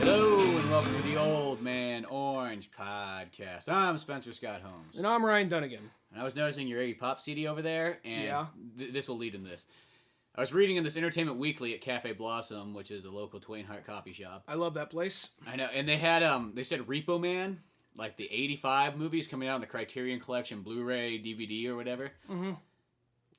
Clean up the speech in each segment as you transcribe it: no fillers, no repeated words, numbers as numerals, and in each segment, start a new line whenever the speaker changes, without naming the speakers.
Hello and welcome to the Old Man Orange podcast. I'm Spencer Scott Holmes.
And I'm Ryan Dunigan.
And I was noticing your Iggy Pop CD over there, and
Yeah.
This will lead in this. I was reading in this Entertainment Weekly at Cafe Blossom, which is a local Twain Hart coffee shop.
I love that place.
I know, and they had they said Repo Man, like the '85 movies coming out in the Criterion Collection, Blu-ray, DVD, or whatever.
Mm-hmm.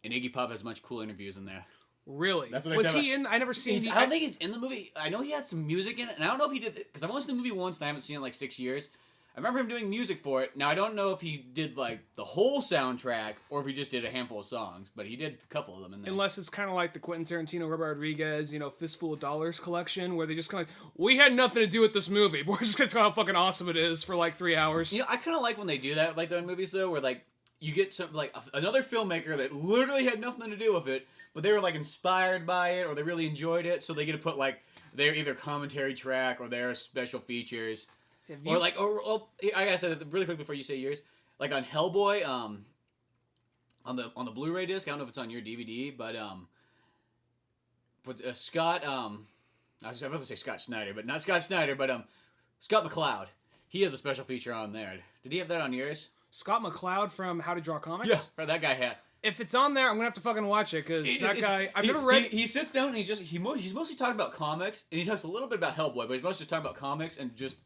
And Iggy Pop has a bunch of cool interviews in there.
Really?
That's what
was he in? I never seen.
I don't think he's in the movie. I know he had some music in it, and I don't know if he did because I've only seen the movie once and I haven't seen it in like 6 years. I remember him doing music for it. Now I don't know if he did like the whole soundtrack or if he just did a handful of songs, but he did a couple of them in there.
Unless it's kind of like the Quentin Tarantino, Robert Rodriguez, Fistful of Dollars collection, where they just kind of we had nothing to do with this movie, but we're just gonna tell how fucking awesome it is for like 3 hours.
I kind of like when they do that, like in movies though, where like you get some like another filmmaker that literally had nothing to do with it, but they were like inspired by it or they really enjoyed it, so they get to put like their either commentary track or their special features. Or like, I gotta say this really quick before you say yours. Like on Hellboy, on the Blu-ray disc, I don't know if it's on your DVD, but Scott, I was about to say Scott Snyder, but not Scott Snyder, but Scott McCloud. He has a special feature on there. Did he have that on yours?
Scott McCloud from How to Draw Comics?
Yeah, that guy had.
If it's on there, I'm gonna have to fucking watch it because that guy. I've never read.
He sits down and he's mostly talking about comics, and he talks a little bit about Hellboy, but he's mostly talking about comics and just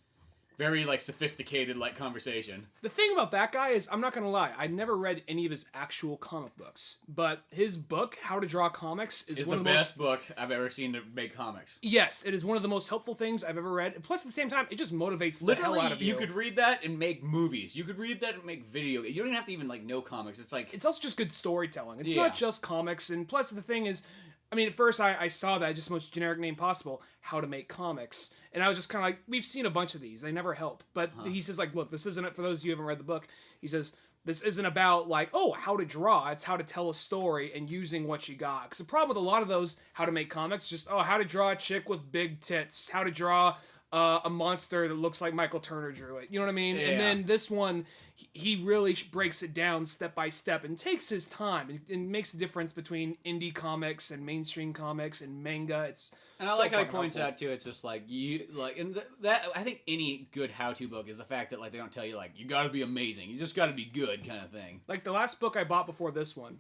very like sophisticated like conversation.
The thing about that guy is, I'm not gonna lie, I never read any of his actual comic books, but his book, How to Draw Comics, is one
the
of the
best book I've ever seen to make comics.
Yes, it is one of the most helpful things I've ever read. Plus, at the same time, it just motivates the hell out of you.
You could read that and make movies. You could read that and make video. You don't even have to even like know comics. It's like
it's also just good storytelling. It's not just comics. And plus, the thing is, I mean, at first I saw that just the most generic name possible, How to Make Comics. And I was just kind of like, we've seen a bunch of these. They never help. But he says, like, look, this isn't it for those of you who haven't read the book. He says, this isn't about, like, how to draw. It's how to tell a story and using what you got. Because the problem with a lot of those How to Make Comics, just, how to draw a chick with big tits. How to draw a monster that looks like Michael Turner drew it. You know what I mean? Yeah. And then this one, he really breaks it down step by step and takes his time and makes a difference between indie comics and mainstream comics and manga.
And I like how he points out too. It's just like that. I think any good how-to book is the fact that like they don't tell you like you got to be amazing. You just got to be good kind of thing.
Like the last book I bought before this one.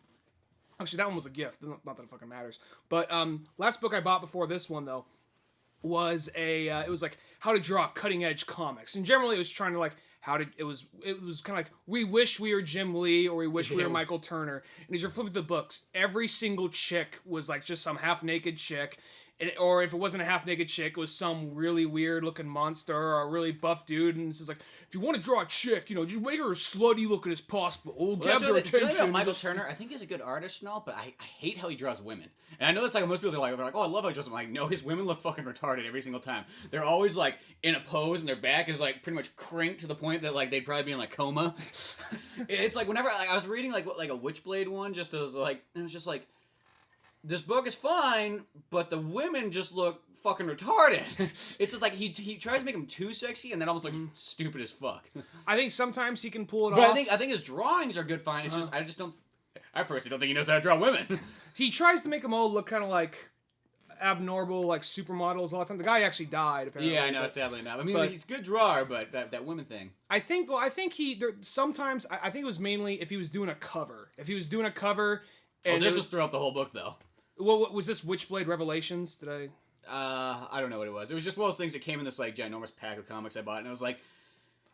Actually, that one was a gift. Not that it fucking matters. But last book I bought before this one though was it was like how to draw cutting edge comics, and generally it was trying to like it was kind of like we wish we were Jim Lee or we wish we were Michael Turner. And as you're flipping the books, every single chick was like just some half naked chick. Or if it wasn't a half-naked chick, it was some really weird-looking monster or a really buff dude. And it's just like, if you want to draw a chick, just make her as slutty-looking as possible. We'll get their attention.
Michael Turner, I think he's a good artist and all, but I hate how he draws women. And I know that's like most people they're like, oh, I love how he draws them. I'm like, no, his women look fucking retarded every single time. They're always like in a pose and their back is like pretty much crinked to the point that like they'd probably be in like coma. It's like whenever I was reading like a Witchblade one, it was just like. This book is fine, but the women just look fucking retarded. It's just like he tries to make them too sexy and then almost like stupid as fuck.
I think sometimes he can pull it off.
But I think his drawings are good fine. It's just I personally don't think he knows how to draw women.
He tries to make them all look kind of like abnormal, like supermodels all the time. The guy actually died apparently.
Yeah, I know, sadly not. I mean, he's a good drawer, but that women thing.
I think sometimes I think it was mainly if he was doing a cover. If he was doing a cover.
And this was throughout the whole book though.
What was this Witchblade Revelations? Did
I don't know what it was. It was just one of those things that came in this like ginormous pack of comics I bought, and it was like,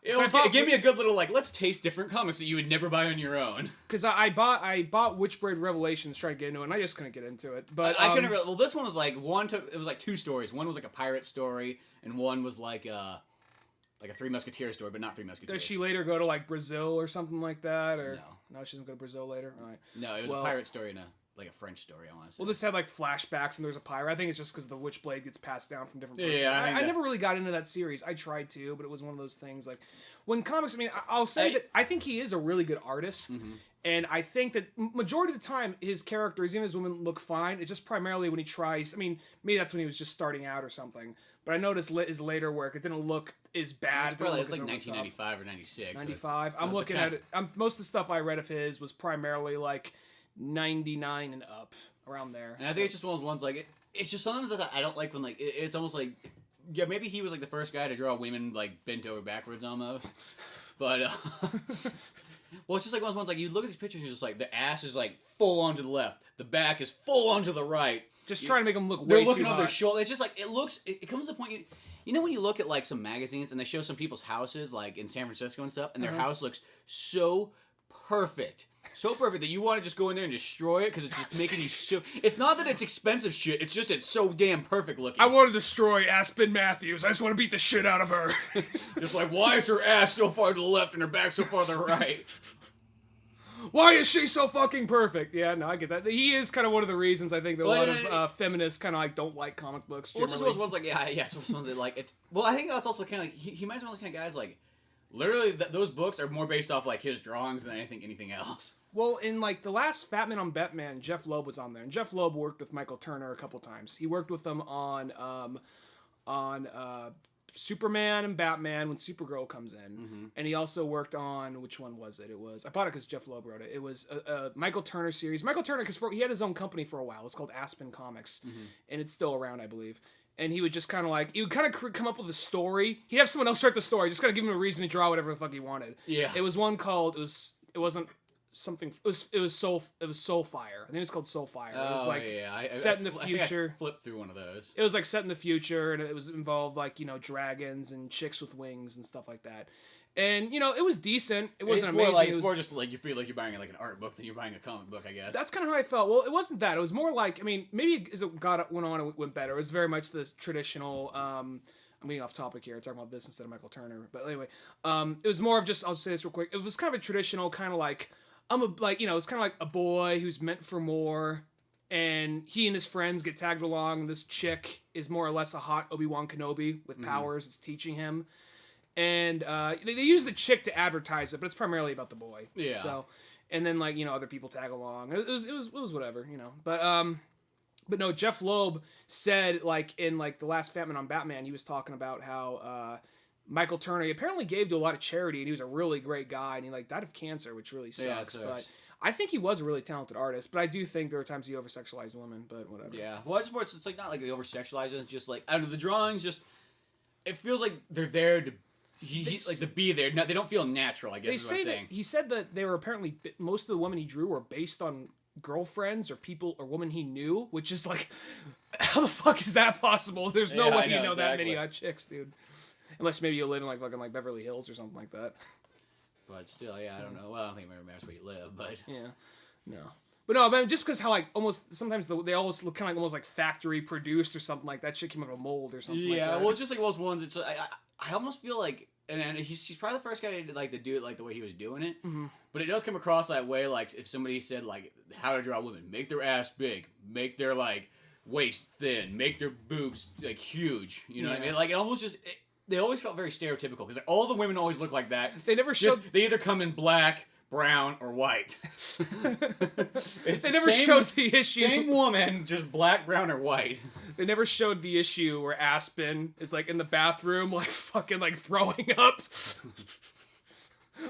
it gave me a good little like, let's taste different comics that you would never buy on your own.
Because I bought Witchblade Revelations trying to get into it, and I just couldn't get into it. But
I couldn't. Well, this one was like it was like two stories. One was like a pirate story, and one was like a Three Musketeers story, but not Three Musketeers.
Does she later go to like Brazil or something like that? Or no, she doesn't go to Brazil later. All right.
No, it was a pirate story and like a French story, I want to say.
Well, this had like flashbacks and there's a pirate. I think it's just because the Witchblade gets passed down from different persons.
Yeah,
I never really got into that series. I tried to, but it was one of those things like when comics. I mean, I'll say that I think he is a really good artist, and I think that majority of the time his characters, even his women, look fine. It's just primarily when he tries. I mean, maybe that's when he was just starting out or something. But I noticed his later work, it didn't look as bad.
It's like 1995 or 96.
95. I'm looking at it. Most of the stuff I read of his was primarily like 99 and up. Around there.
And I think it's just one of those ones, like, it's just sometimes I don't like when, like, it's almost like Yeah, maybe he was like the first guy to draw women like bent over backwards almost. But well, it's just like one of those ones like you look at these pictures, and you're just like the ass is like full on to the left, the back is full on to the right.
Just trying to make them look way
They're
too
looking
hot.
over their shoulder. It's just like it looks. It comes to the point. You know when you look at like some magazines and they show some people's houses like in San Francisco and stuff, and their house looks so perfect that you want to just go in there and destroy it because it's just making you so. It's not that it's expensive shit. It's just it's so damn perfect looking.
I want to destroy Aspen Matthews. I just want to beat the shit out of her.
Just like, why is her ass so far to the left and her back so far to the right?
Why is she so fucking perfect? Yeah, no, I get that. He is kind of one of the reasons I think that a lot of feminists kind of like don't like comic books.
Well, it's just those ones like it's those ones that like it. Well, I think that's also kind of like he might be one of those kind of guys like. Literally, those books are more based off like his drawings than anything else.
Well, in like the last Fat Man on Batman, Jeff Loeb was on there, and Jeff Loeb worked with Michael Turner a couple times. He worked with them on Superman and Batman when Supergirl comes in, and he also worked on which one was it? It was I bought it because Jeff Loeb wrote it. It was a Michael Turner series. Michael Turner because he had his own company for a while. It's called Aspen Comics, and it's still around, I believe. And he would just kind of like, he would kind of come up with a story. He'd have someone else write the story, just kind of give him a reason to draw whatever the fuck he wanted.
Yeah.
It was one called, it was Soulfire. I think it was called Soulfire. It was like set in the future.
I think I flipped through one of those.
It was like set in the future, and it was involved like, dragons and chicks with wings and stuff like that. And, it was decent. It wasn't amazing.
It's more just like you feel like you're buying like an art book than you're buying a comic book, I guess.
That's kind of how I felt. Well, it wasn't that. It was more like, maybe as it went on, it went better. It was very much the traditional, I'm getting off topic here, talking about this instead of Michael Turner. But anyway, it was more of just, I'll say this real quick. It was kind of a traditional kind of like, it's kind of like a boy who's meant for more. And he and his friends get tagged along. This chick is more or less a hot Obi-Wan Kenobi with powers. It's teaching him. And they use the chick to advertise it, but it's primarily about the boy.
Yeah.
So, and then other people tag along. It was whatever, But no, Jeff Loeb said in the last Fat Man on Batman, he was talking about how Michael Turner apparently gave to a lot of charity, and he was a really great guy, and he died of cancer, which really sucks.
Yeah, it sucks.
But I think he was a really talented artist, but I do think there are times he over-sexualized women, but whatever.
Yeah. Well, it's like not like they over-sexualize it. It's just like I don't know. The drawings just it feels like they're there to. To be there. No, they don't feel natural, I guess is what I'm saying.
He said that they were apparently, most of the women he drew were based on girlfriends or people or women he knew, which is like, how the fuck is that possible? There's no way you know that many chicks, dude. Unless maybe you live in fucking Beverly Hills or something like that.
But still, I don't know. Well, I don't think it matters where you live, but...
Yeah. No. But no, just because how almost sometimes they almost look kind of almost like factory produced or something like that shit came out of a mold or something like that.
Yeah, well, just like those ones, it's I almost feel like... And he's probably the first guy to do it the way he was doing it. Mm-hmm. But it does come across that way, if somebody said how to draw women, make their ass big, make their waist thin, make their boobs huge. You know what I mean? It almost just they always felt very stereotypical because all the women always look like that.
They never showed.
They either come in black, brown, or white.
They never showed the issue.
Same woman, just black, brown, or white.
They never showed the issue where Aspen is in the bathroom, fucking throwing up.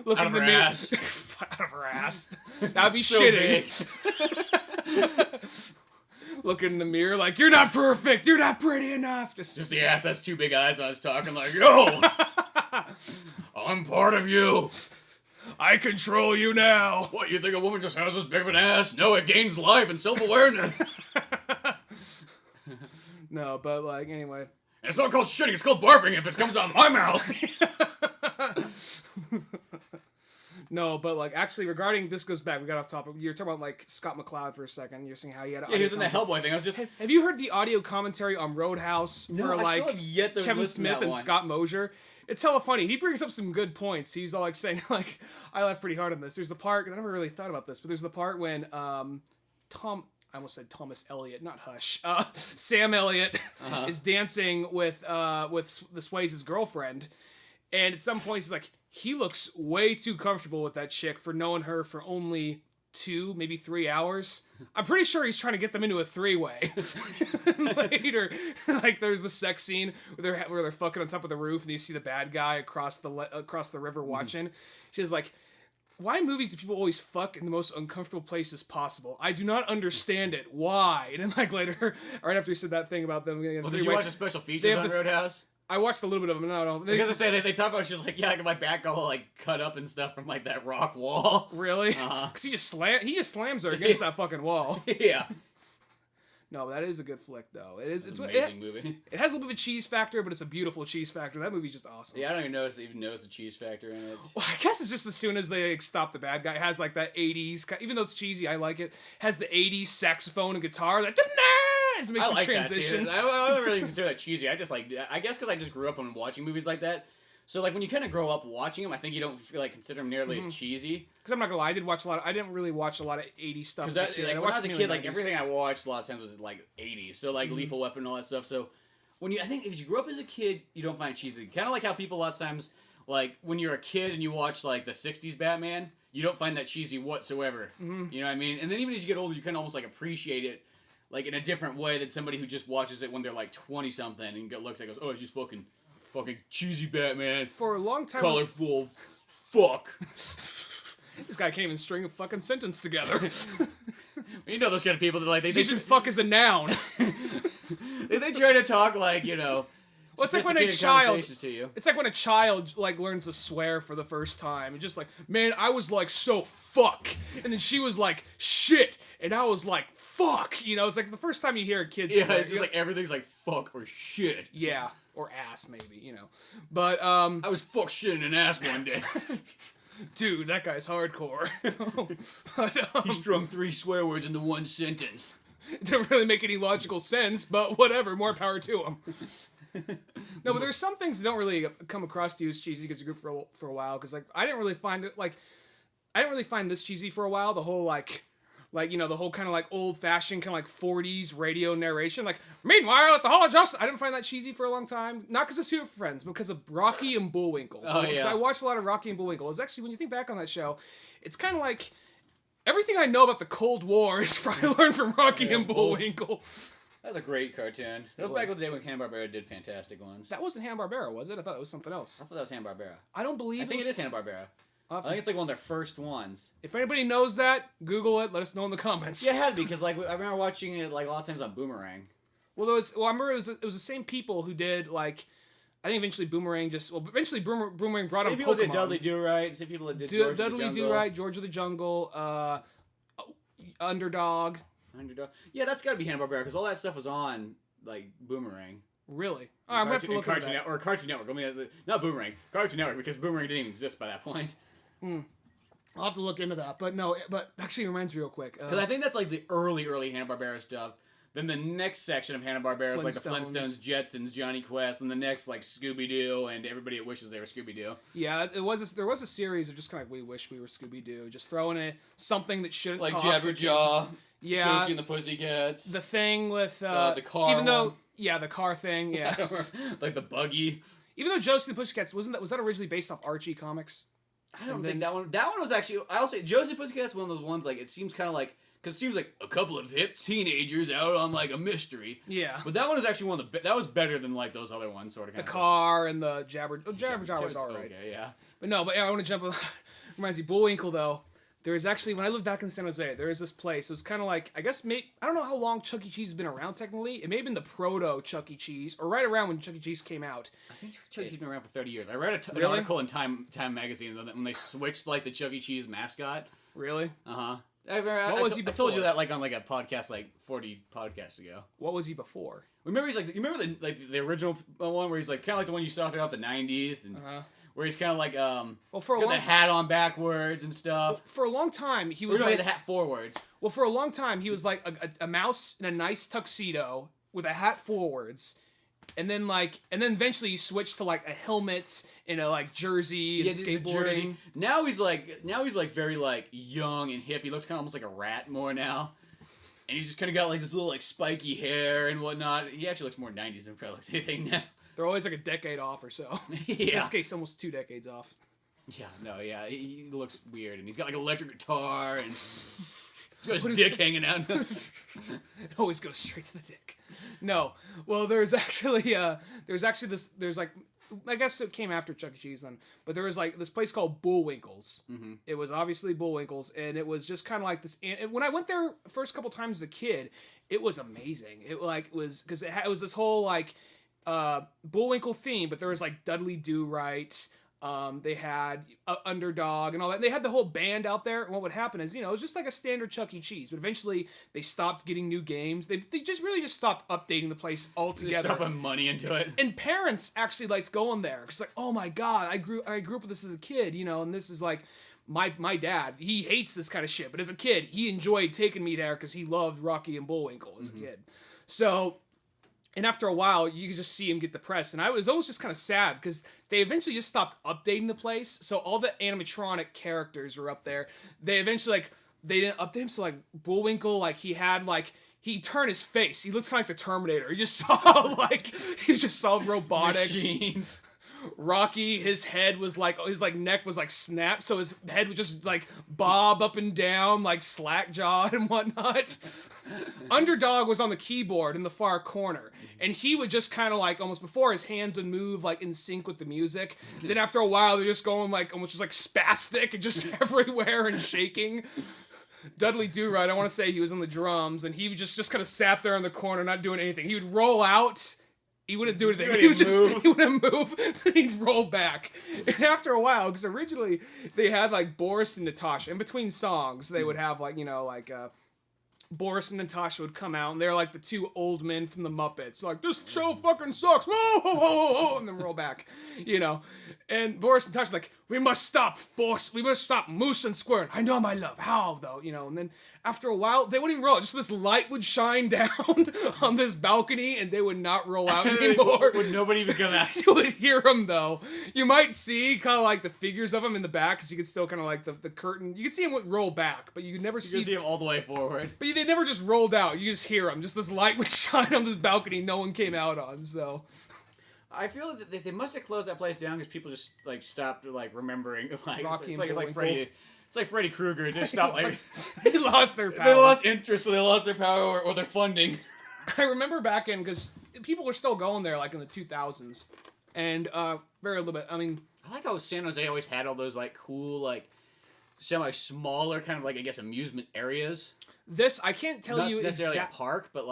Looking out of her ass.
Out of her ass. That'd be
so
shitting. Looking in the mirror you're not perfect. You're not pretty enough. Just
the ass has two big eyes. I was talking yo, I'm part of you.
I control you now.
What, you think a woman just has this big of an ass? No, it gains life and self-awareness.
No, but anyway.
It's not called shitting, it's called barfing if it comes out of my mouth.
No, but actually regarding, this goes back, we got off topic. You're talking about Scott McCloud for a second. You're saying how he had
he was in the Hellboy thing. I was just...
Have you heard the audio commentary on Roadhouse for
I still have yet to
Kevin Smith and Scott Mosier? It's hella funny. He brings up some good points. He's all saying I laughed pretty hard on this. There's the part, I never really thought about this, but there's the part when I almost said Thomas Elliott, not Hush. Sam Elliott is dancing with the Swayze's girlfriend, and at some point he's he looks way too comfortable with that chick for knowing her for only 2, maybe 3 hours. I'm pretty sure he's trying to get them into a 3-way. Later, there's the sex scene where they're fucking on top of the roof, and you see the bad guy across the river watching. She's why in movies do people always fuck in the most uncomfortable places possible? I do not understand it. Why? And then later, right after he said that thing about them getting
did you watch the special features on Roadhouse?
I watched a little bit of them. No.
Because I say they talk about she's like, yeah, I got my back all like cut up and stuff from like that rock wall.
Really? Because he just slams her against that fucking wall.
Yeah.
No, that is a good flick though. It's
an amazing movie.
It has a little bit of cheese factor, but it's a beautiful cheese factor. That movie's just awesome.
Yeah, I don't even notice the cheese factor in it.
Well, I guess it's just as soon as they like, stop the bad guy, it has like that 80s, even though it's cheesy, I like it. Has the 80s saxophone and guitar that makes the transition.
I don't really consider that cheesy. I guess because I just grew up on watching movies like that. So, like, when you kind of grow up watching them, I think you don't feel like consider them nearly as cheesy.
Because I'm not gonna lie, I didn't really watch a lot of 80s stuff.
Because when I was a kid, like, everything I watched a lot of times was, like, 80s. So, like, Lethal Weapon and all that stuff. So, I think if you grew up as a kid, you don't find it cheesy. Kind of like how people a lot of times, like, when you're a kid and you watch, like, the 60s Batman, you don't find that cheesy whatsoever. You know what I mean? And then even as you get older, you kind of almost, like, appreciate it, like, in a different way than somebody who just watches it when they're, like, 20-something and looks and goes, oh, it's just fucking cheesy Batman.
For a long time.
Colorful. Fuck.
This guy can't even string a fucking sentence together.
You know those kind of people that like they
just fuck is a noun.
they try to talk like, you know.
Well, it's like when a child. It's like when a child like learns to swear for the first time, and just like, man, I was like so fuck, and then she was like shit, and I was like fuck. You know, it's like the first time you hear a kid.
Yeah,
swear,
it's just like everything's like fuck or shit.
Yeah. Or ass, maybe, you know. But,
I was fuck shitting an ass one day.
Dude, that guy's hardcore.
But, he strung 3 swear words into one sentence.
It didn't really make any logical sense, but whatever, more power to him. No, but there's some things that don't really come across to you as cheesy because you're good for a while. Because, like, I didn't really find this cheesy for a while. The whole, like, you know, the whole kind of like old-fashioned kind of like 40s radio narration. Like, meanwhile, at the Hall of Justice, I didn't find that cheesy for a long time. Not because of Super Friends, but because of Rocky and Bullwinkle.
Oh, yeah.
So I watched a lot of Rocky and Bullwinkle. It's actually, when you think back on that show, it's kind of like everything I know about the Cold War is probably learned from Rocky and Bullwinkle.
That was a great cartoon. That was back in the day when Hanna-Barbera did fantastic ones.
That wasn't Hanna-Barbera, was it? I thought it was something else.
I thought that was Hanna-Barbera.
I don't believe
I think it is Hanna-Barbera. I think it's like one of their first ones.
If anybody knows that, Google it. Let us know in the comments.
Yeah, it had to be, because like I remember watching it like a lot of times on Boomerang.
Well, I remember it was the same people who did like, I think eventually Boomerang Boomerang brought on Pokemon. Same people did
Dudley Do-Right. Same people that did George
Dudley Do-Right, George of the Jungle, Underdog.
Yeah, that's got to be Hanna-Barbera because all that stuff was on like Boomerang.
Really? Oh, I'm gonna have to look at that.
Or Cartoon Network. I mean, not Boomerang. Cartoon Network, because Boomerang didn't even exist by that point.
I'll have to look into that. But no, but actually it reminds me real quick.
Because I think that's like the early Hanna-Barbera stuff. Then the next section of Hanna-Barbera is like the Flintstones, Jetsons, Johnny Quest, and the next like Scooby-Doo and everybody that wishes they were Scooby-Doo.
Yeah, there was a series of just kind of like, we wish we were Scooby-Doo. Just throwing in something that shouldn't
like
talk.
Like Jabberjaw,
yeah,
Josie and the Pussycats.
The thing with...
the car
even though, yeah, the car thing, yeah.
Like the buggy.
Even though Josie and the Pussycats, was that originally based off Archie comics?
I don't think that one was actually... I'll say Josie and the Pussycats one of those ones, like, it seems kind of like... Because it seems like a couple of hip teenagers out on, like, a mystery.
Yeah.
But that one was actually one of the... That was better than, like, those other ones, sort of.
The car and the Jabberjaw was alright.
Okay, yeah.
But no, I want to jump... Reminds me, Bullwinkle, though. There is actually... When I lived back in San Jose, there is this place. It was kind of like... I guess... I don't know how long Chuck E. Cheese has been around, technically. It may have been the proto Chuck E. Cheese, or right around when Chuck E. Cheese came out.
I think Chuck E. Cheese has been around for 30 years. I read an article in Time magazine when they switched, like, the Chuck E. Cheese mascot.
Really?
Uh-huh.
What was he before?
I told you that like on like a podcast like 40 podcasts ago.
What was he before?
Remember he's like you remember the original one where he's like kind of like the one you saw throughout the 90s and where he's kind of like he's got the hat on backwards and stuff.
Well, for a long time he was
like the hat forwards.
Well, for a long time he was like a mouse in a nice tuxedo with a hat forwards. And then eventually he switched to like a helmet and a like jersey and skateboarding. Jersey. Now
he's like very like young and hip. He looks kind of almost like a rat more now. And he's just kind of got like this little like spiky hair and whatnot. He actually looks more 90s than probably looks anything now.
They're always like a decade off or so.
Yeah.
In this case, almost 2 decades off.
Yeah, he looks weird and he's got like an electric guitar and he's got his dick hanging out.
It always goes straight to the dick. No. Well, there's actually there's like, I guess it came after Chuck E. Cheese then, but there was like this place called Bullwinkle's. Mm-hmm. It was obviously Bullwinkle's, and it was just kind of like this. And when I went there first couple times as a kid, it was amazing. It was because it was this whole like Bullwinkle theme, but there was like Dudley Do Right. They had Underdog and all that. And they had the whole band out there. And what would happen is, it was just like a standard Chuck E. Cheese. But eventually, they stopped getting new games. They just really just stopped updating the place altogether.
They stopped putting money into it.
And parents actually liked going there because, like, oh my god, I grew up with this as a kid, and this is like my dad. He hates this kind of shit, but as a kid, he enjoyed taking me there because he loved Rocky and Bullwinkle as a kid. So. And after a while, you could just see him get depressed. And I was always just kind of sad because they eventually just stopped updating the place. So all the animatronic characters were up there. They eventually, they didn't update him. So, Bullwinkle, he turned his face. He looked kind of like the Terminator. You just saw, robotics.
Machines.
Rocky, his head was his neck was snapped. So his head would just bob up and down like slack-jawed and whatnot. Underdog was on the keyboard in the far corner, and he would just kind of almost before his hands would move in sync with the music. Then after a while, they're just going almost just spastic and just everywhere and shaking. Dudley Do Right, I want to say he was on the drums, and he just kind of sat there in the corner, not doing anything. He would roll out. He wouldn't do anything. He wouldn't move. Then he'd roll back. And after a while, because originally they had Boris and Natasha in between songs, they would have Boris and Natasha would come out, and they're the two old men from the Muppets. This show fucking sucks. Whoa, whoa, whoa, whoa, and then roll back, And Boris and Natasha we must stop, boss. We must stop Moose and Squirt. I know, my love. How, though? And then after a while, they wouldn't even roll. Just this light would shine down on this balcony, and they would not roll out anymore.
Would nobody even come out?
You would hear them, though. You might see kind of the figures of them in the back, because you could still kind of the curtain. You could see them roll back, but you could never see
them all the way forward.
But they never just rolled out. You just hear them. Just this light would shine on this balcony no one came out on, so...
I feel that they must have closed that place down because people just stopped remembering.
Rocky
it's like Freddy. It's like Freddy Krueger. It just stopped
they lost their power.
They lost interest, so they lost their power or their funding.
I remember back in because people were still going there in the 2000s, and very little bit. I mean,
I like how San Jose always had all those cool semi-smaller kind of I guess amusement areas.
This I can't tell you
not necessarily a park, but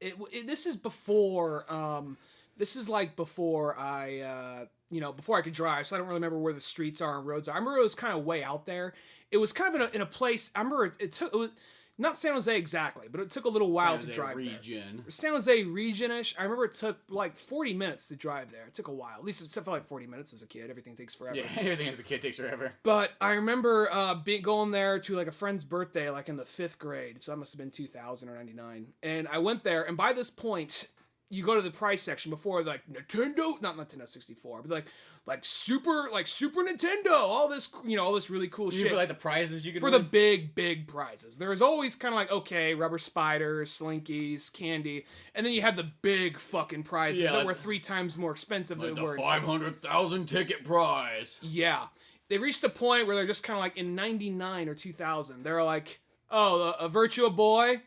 this is before. This is before I, before I could drive, so I don't really remember where the streets are and roads are. I remember it was kind of way out there. It was kind of in a place. I remember it was not San Jose exactly, but it took a little while to drive
region.
there. San Jose region-ish. I remember it took 40 minutes to drive there. It took a while, at least except for 40 minutes as a kid. Everything takes forever.
Yeah, everything as a kid takes forever.
But I remember going there to a friend's birthday, in the 5th grade. So that must have been 2000 or 99. And I went there, and by this point. You go to the price section before Nintendo, not Nintendo 64, but Super Nintendo, all this all this really cool shit.
For the prizes you could
for win? The big prizes. There was always kind of okay, rubber spiders, slinkies, candy, and then you had the big fucking prizes that were 3 times more expensive than were.
The 500,000 ticket prize.
Yeah, they reached the point where they're just kind of in 99 or 2000, they're oh, a Virtua Boy.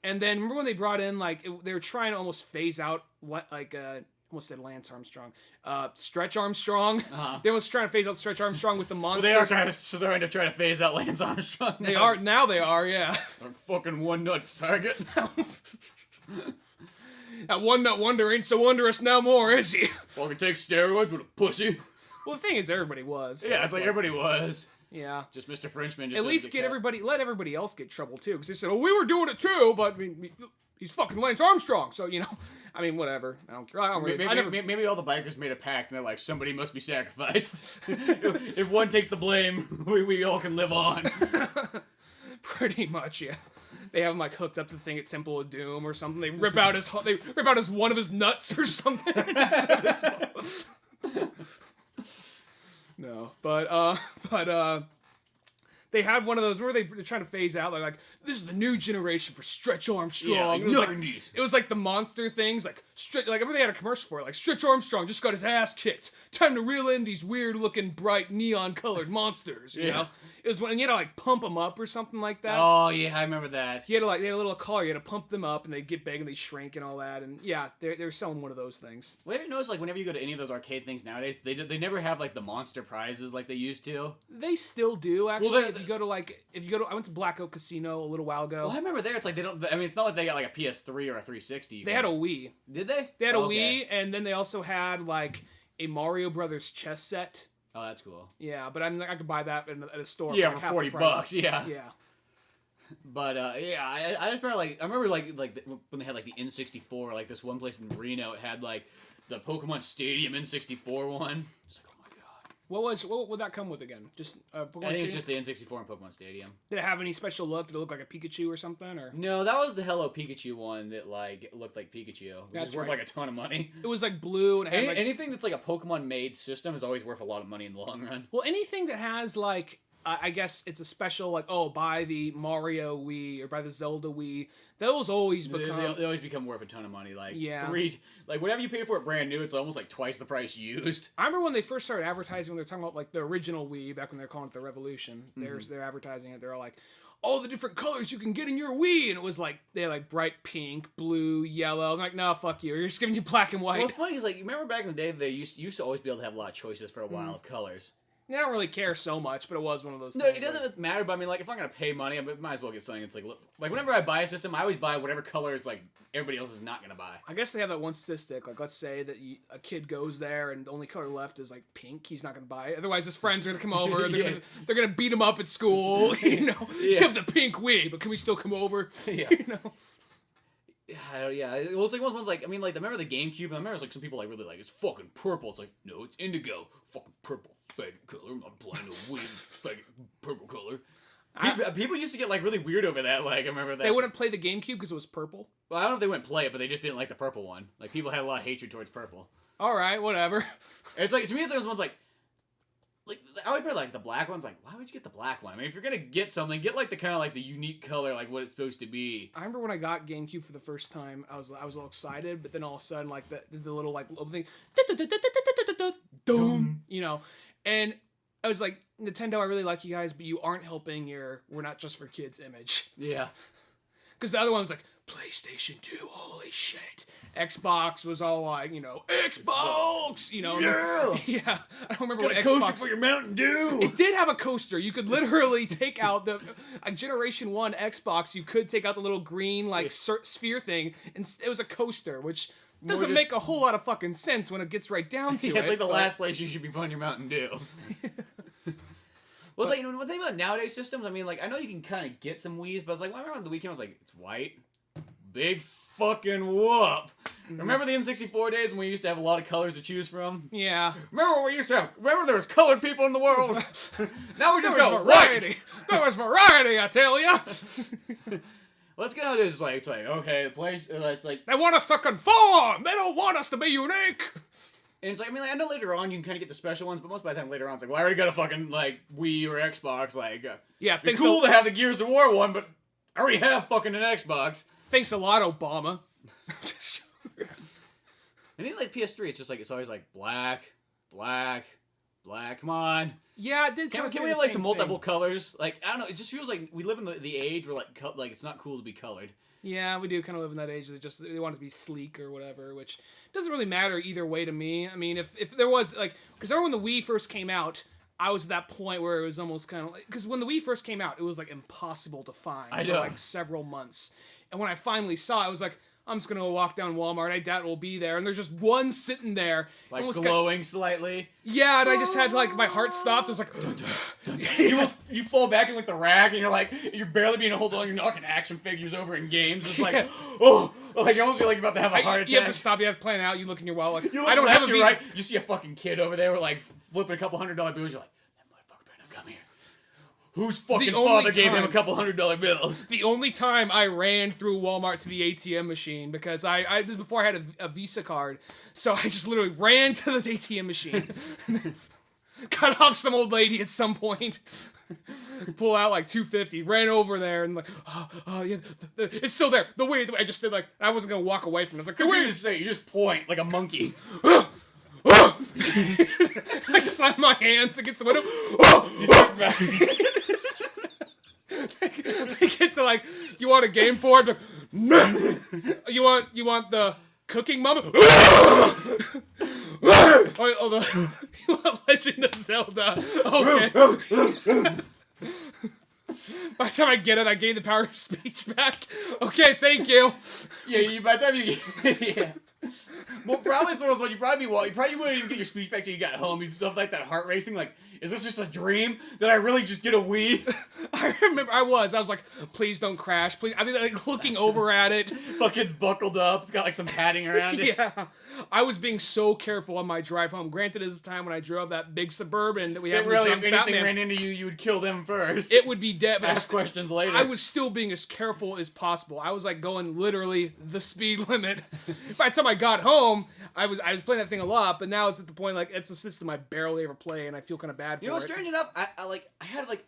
And then remember when they brought in they were trying to almost phase out what almost said Lance Armstrong, Stretch Armstrong. Uh-huh. They was trying to phase out Stretch Armstrong with the monsters.
Well, they are kind of starting to try to phase out Lance Armstrong. Now.
They are now. They are, yeah.
Fucking one nut faggot.
That one nut wonder ain't so wondrous no more, is he?
Fucking take steroids with a pussy.
Well, the thing is, everybody was.
So yeah, it's everybody was.
Yeah.
Just Mr. Frenchman. Just
at least let everybody else get trouble too, because they said, "Oh, we were doing it too," but I mean, he's fucking Lance Armstrong, so I mean, whatever. I don't care.
Maybe all the bikers made a pact, and they're somebody must be sacrificed. If one takes the blame, we all can live on.
Pretty much, yeah. They have him hooked up to the thing at Temple of Doom or something. They rip out his one of his nuts or something. No, but they had one of those. Remember they're trying to phase out. This is the new generation for Stretch Armstrong.
Yeah, 90s.
It was the monster things. Remember they had a commercial for it. Stretch Armstrong just got his ass kicked. Time to reel in these weird looking, bright, neon colored monsters. You know, It was when you had to like pump them up or something like that.
Oh yeah, I remember that.
You had to like they had a little collar. You had to pump them up, and they get big and they shrink and all that. And yeah, they're selling one of those things.
Well, have you noticed like whenever you go to any of those arcade things nowadays, they never have like the monster prizes like they used to.
They still do actually. Well, if you go to I went to Black Oak Casino a little while ago.
Well, I remember there. It's like they don't. I mean, it's not like they got like a PS3 or a 360.
They had a Wii.
Did they?
They had a Wii, and then they also had like a Mario Brothers chess set.
Oh, that's cool.
Yeah, but I could buy that at a store.
Yeah,
for
for $40. Yeah.
Yeah.
But yeah, I just remember I remember when they had like the N64, like this one place in Reno, it had like the Pokemon Stadium N64 one. It's like, oh my god.
What would that come with again? Just Pokemon
I think
Stadium?
it's just the N64 and Pokemon Stadium.
Did it have any special look? Did it look like a Pikachu or something? Or
no, that was the Hello Pikachu one that like looked like Pikachu, which is worth like a ton of money.
It was like blue and it had
anything that's like a Pokemon made system is always worth a lot of money in the long run.
Well, anything that has like I guess it's a special like buy the Mario Wii or buy the Zelda Wii. Those always become
they always become worth a ton of money. Like
yeah.
Whatever you pay for it brand new, it's almost like twice the price used.
I remember when they first started advertising when they're talking about like the original Wii back when they're calling it the Revolution. They're advertising it. They're all like all the different colors you can get in your Wii, and it was like they had like bright pink, blue, yellow. I'm like, no, fuck you. You're just giving you black and white.
Well, it's funny because like you remember back in the day they used to always be able to have a lot of choices for a while of colors.
I don't really care so much, but it was one of those
No,
things.
it doesn't matter, but I mean, like, if I'm going to pay money, I might as well get something that's, like, whenever I buy a system, I always buy whatever colors, like, everybody else is not going to buy.
I guess they have that one statistic, like, let's say that a kid goes there and the only color left is, like, pink, he's not going to buy it. Otherwise, his friends are going to come over, they're gonna beat him up at school, you know? You have the pink Wii, but can we still come over?
Yeah.
You know?
Yeah. Well, it's like one one's like, I mean, like, remember the GameCube? I remember, like, some people, like, really like, it's fucking purple. It's like, no, it's indigo. Fucking purple. Faggot color. I'm not playing a Wii. Faggot purple color. People used to get, like, really weird over that. Like, I remember that.
They wouldn't play the GameCube because it was purple?
Well, I don't know if they wouldn't play it, but they just didn't like the purple one. Like, people had a lot of hatred towards purple.
Alright, whatever.
It's like, to me, it's like those ones, like, I would put like the black ones. Like, why would you get the black one? I mean, if you're gonna get something, get like the kind of like the unique color, like what it's supposed to be.
I remember when I got GameCube for the first time, I was a little excited, but then all of a sudden, like the little like thing, you know, and I was like, Nintendo, I really like you guys, but you aren't helping your "we're not just for kids" image.
Yeah,
because the other one was like PlayStation 2, holy shit. Xbox was all like, you know, Xbox, you know. Yeah. I don't remember what Xbox.
Coaster for your Mountain Dew.
It did have a coaster. You could literally take out the Generation 1 Xbox. You could take out the little green like sphere thing, and it was a coaster, which doesn't make a whole lot of fucking sense when it gets right down to it.
It's like the last place you should be putting your Mountain Dew. Well, it's like, you know, one thing about nowadays systems, I mean, like, I know you can kind of get some Wii's, but it's like, when I remember on the weekend, I was like, it's white. Big fucking whoop. Remember the N64 days when we used to have a lot of colors to choose from?
Yeah.
Remember what we used to have? Remember there was colored people in the world? Now we just go
variety.
White.
There was variety, I tell ya.
Let's get how it is. Like, it's like, okay, the place, it's like...
They want us to conform! They don't want us to be unique!
And it's like, I mean, like, I know later on you can kind of get the special ones, but most of the time later on it's like, well, I already got a fucking, like, Wii or Xbox, like...
yeah,
it's cool to have the Gears of War one, but I already have fucking an Xbox.
Thanks a lot, Obama.
And even like PS3, it's just like, it's always like black. Come on.
Yeah, it did.
Can we have like some multiple colors? Like, I don't know. It just feels like we live in the age where like it's not cool to be colored.
Yeah, we do kind of live in that age. They want it to be sleek or whatever, which doesn't really matter either way to me. I mean, if there was like, because I remember when the Wii first came out, I was at that point where it was almost kind of like, because when the Wii first came out, it was like impossible to find for like several months. And when I finally saw it, I was like, I'm just going to walk down Walmart. I doubt it will be there. And there's just one sitting there.
Like glowing slightly.
Yeah, and I just had like, my heart stopped. It was like, dun,
dun, dun. You fall back in like the rack and you're like, you're barely being hold on. You're knocking action figures over in games. It's like, oh, like you almost feel like you're about to have a heart attack.
You have to stop. You have to plan out. You look in your wallet. Like,
I don't have a right. You see a fucking kid over there with like flipping a couple $100 bills. You're like, come here. Whose fucking father gave him a couple $100 bills?
The only time I ran through Walmart to the ATM machine, because this was before I had a Visa card, so I just literally ran to the ATM machine, cut off some old lady at some point, pull out like $250, ran over there, and like, yeah, it's still there. The way I just did like, I wasn't gonna walk away from it. I was like, the way
you just point like a monkey.
I slam my hands against the window.
You start back.
like, you want a Game for it? No. You want the cooking mama? Oh, you want Legend of Zelda? Okay. By the time I get it, I gain the power of speech back. Okay, thank you.
Yeah, by the time you yeah. Well, probably it's one of those ones you probably wouldn't even get your speech back till you got home. You'd stuff like that heart racing, like, is this just a dream? Did I really just get a Wii?
I remember I was like, please don't crash, please. I mean, like, looking over at it.
Fucking buckled up. It's got like some padding around it.
Yeah. I was being so careful on my drive home. Granted, it was the time when I drove that big Suburban that we had.
Really, if anything ran into you, you would kill them first.
It would be dead.
Ask questions later.
I was still being as careful as possible. I was like going literally the speed limit. By the time I got home, I was playing that thing a lot, but now it's at the point like it's a system I barely ever play, and I feel kind of bad for it.
You know, strange enough, I had like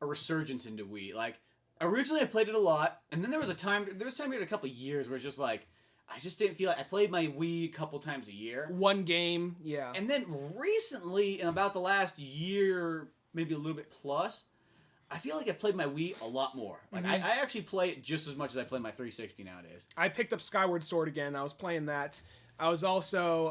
a resurgence into Wii. Like originally, I played it a lot, and then there was a time period a couple of years where it's just like. I just didn't feel like I played my Wii a couple times a year.
One game, yeah.
And then recently, in about the last year, maybe a little bit plus, I feel like I've played my Wii a lot more. Like, I actually play it just as much as I play my 360 nowadays.
I picked up Skyward Sword again. I was playing that. I was also...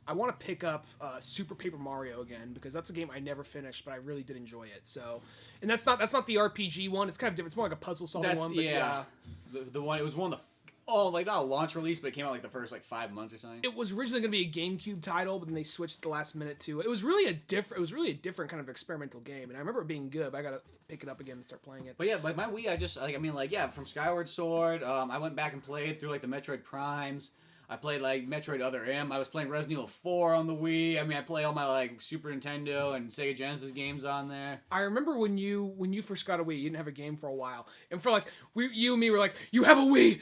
I want to pick up Super Paper Mario again because that's a game I never finished, but I really did enjoy it. So, and that's not the RPG one. It's kind of different. It's more like a puzzle solving one. But yeah.
The one, it was one of the... Oh, like not a launch release, but it came out like the first like 5 months or something.
It was originally going to be a GameCube title, but then they switched at the last minute to. It was really a different kind of experimental game, and I remember it being good. But I got to pick it up again and start playing it.
But yeah, like my Wii, from Skyward Sword, I went back and played through like the Metroid Primes. I played like Metroid Other M. I was playing Resident Evil 4 on the Wii. I mean, I play all my like Super Nintendo and Sega Genesis games on there.
I remember when you first got a Wii, you didn't have a game for a while, and for like you and me were like, you have a Wii,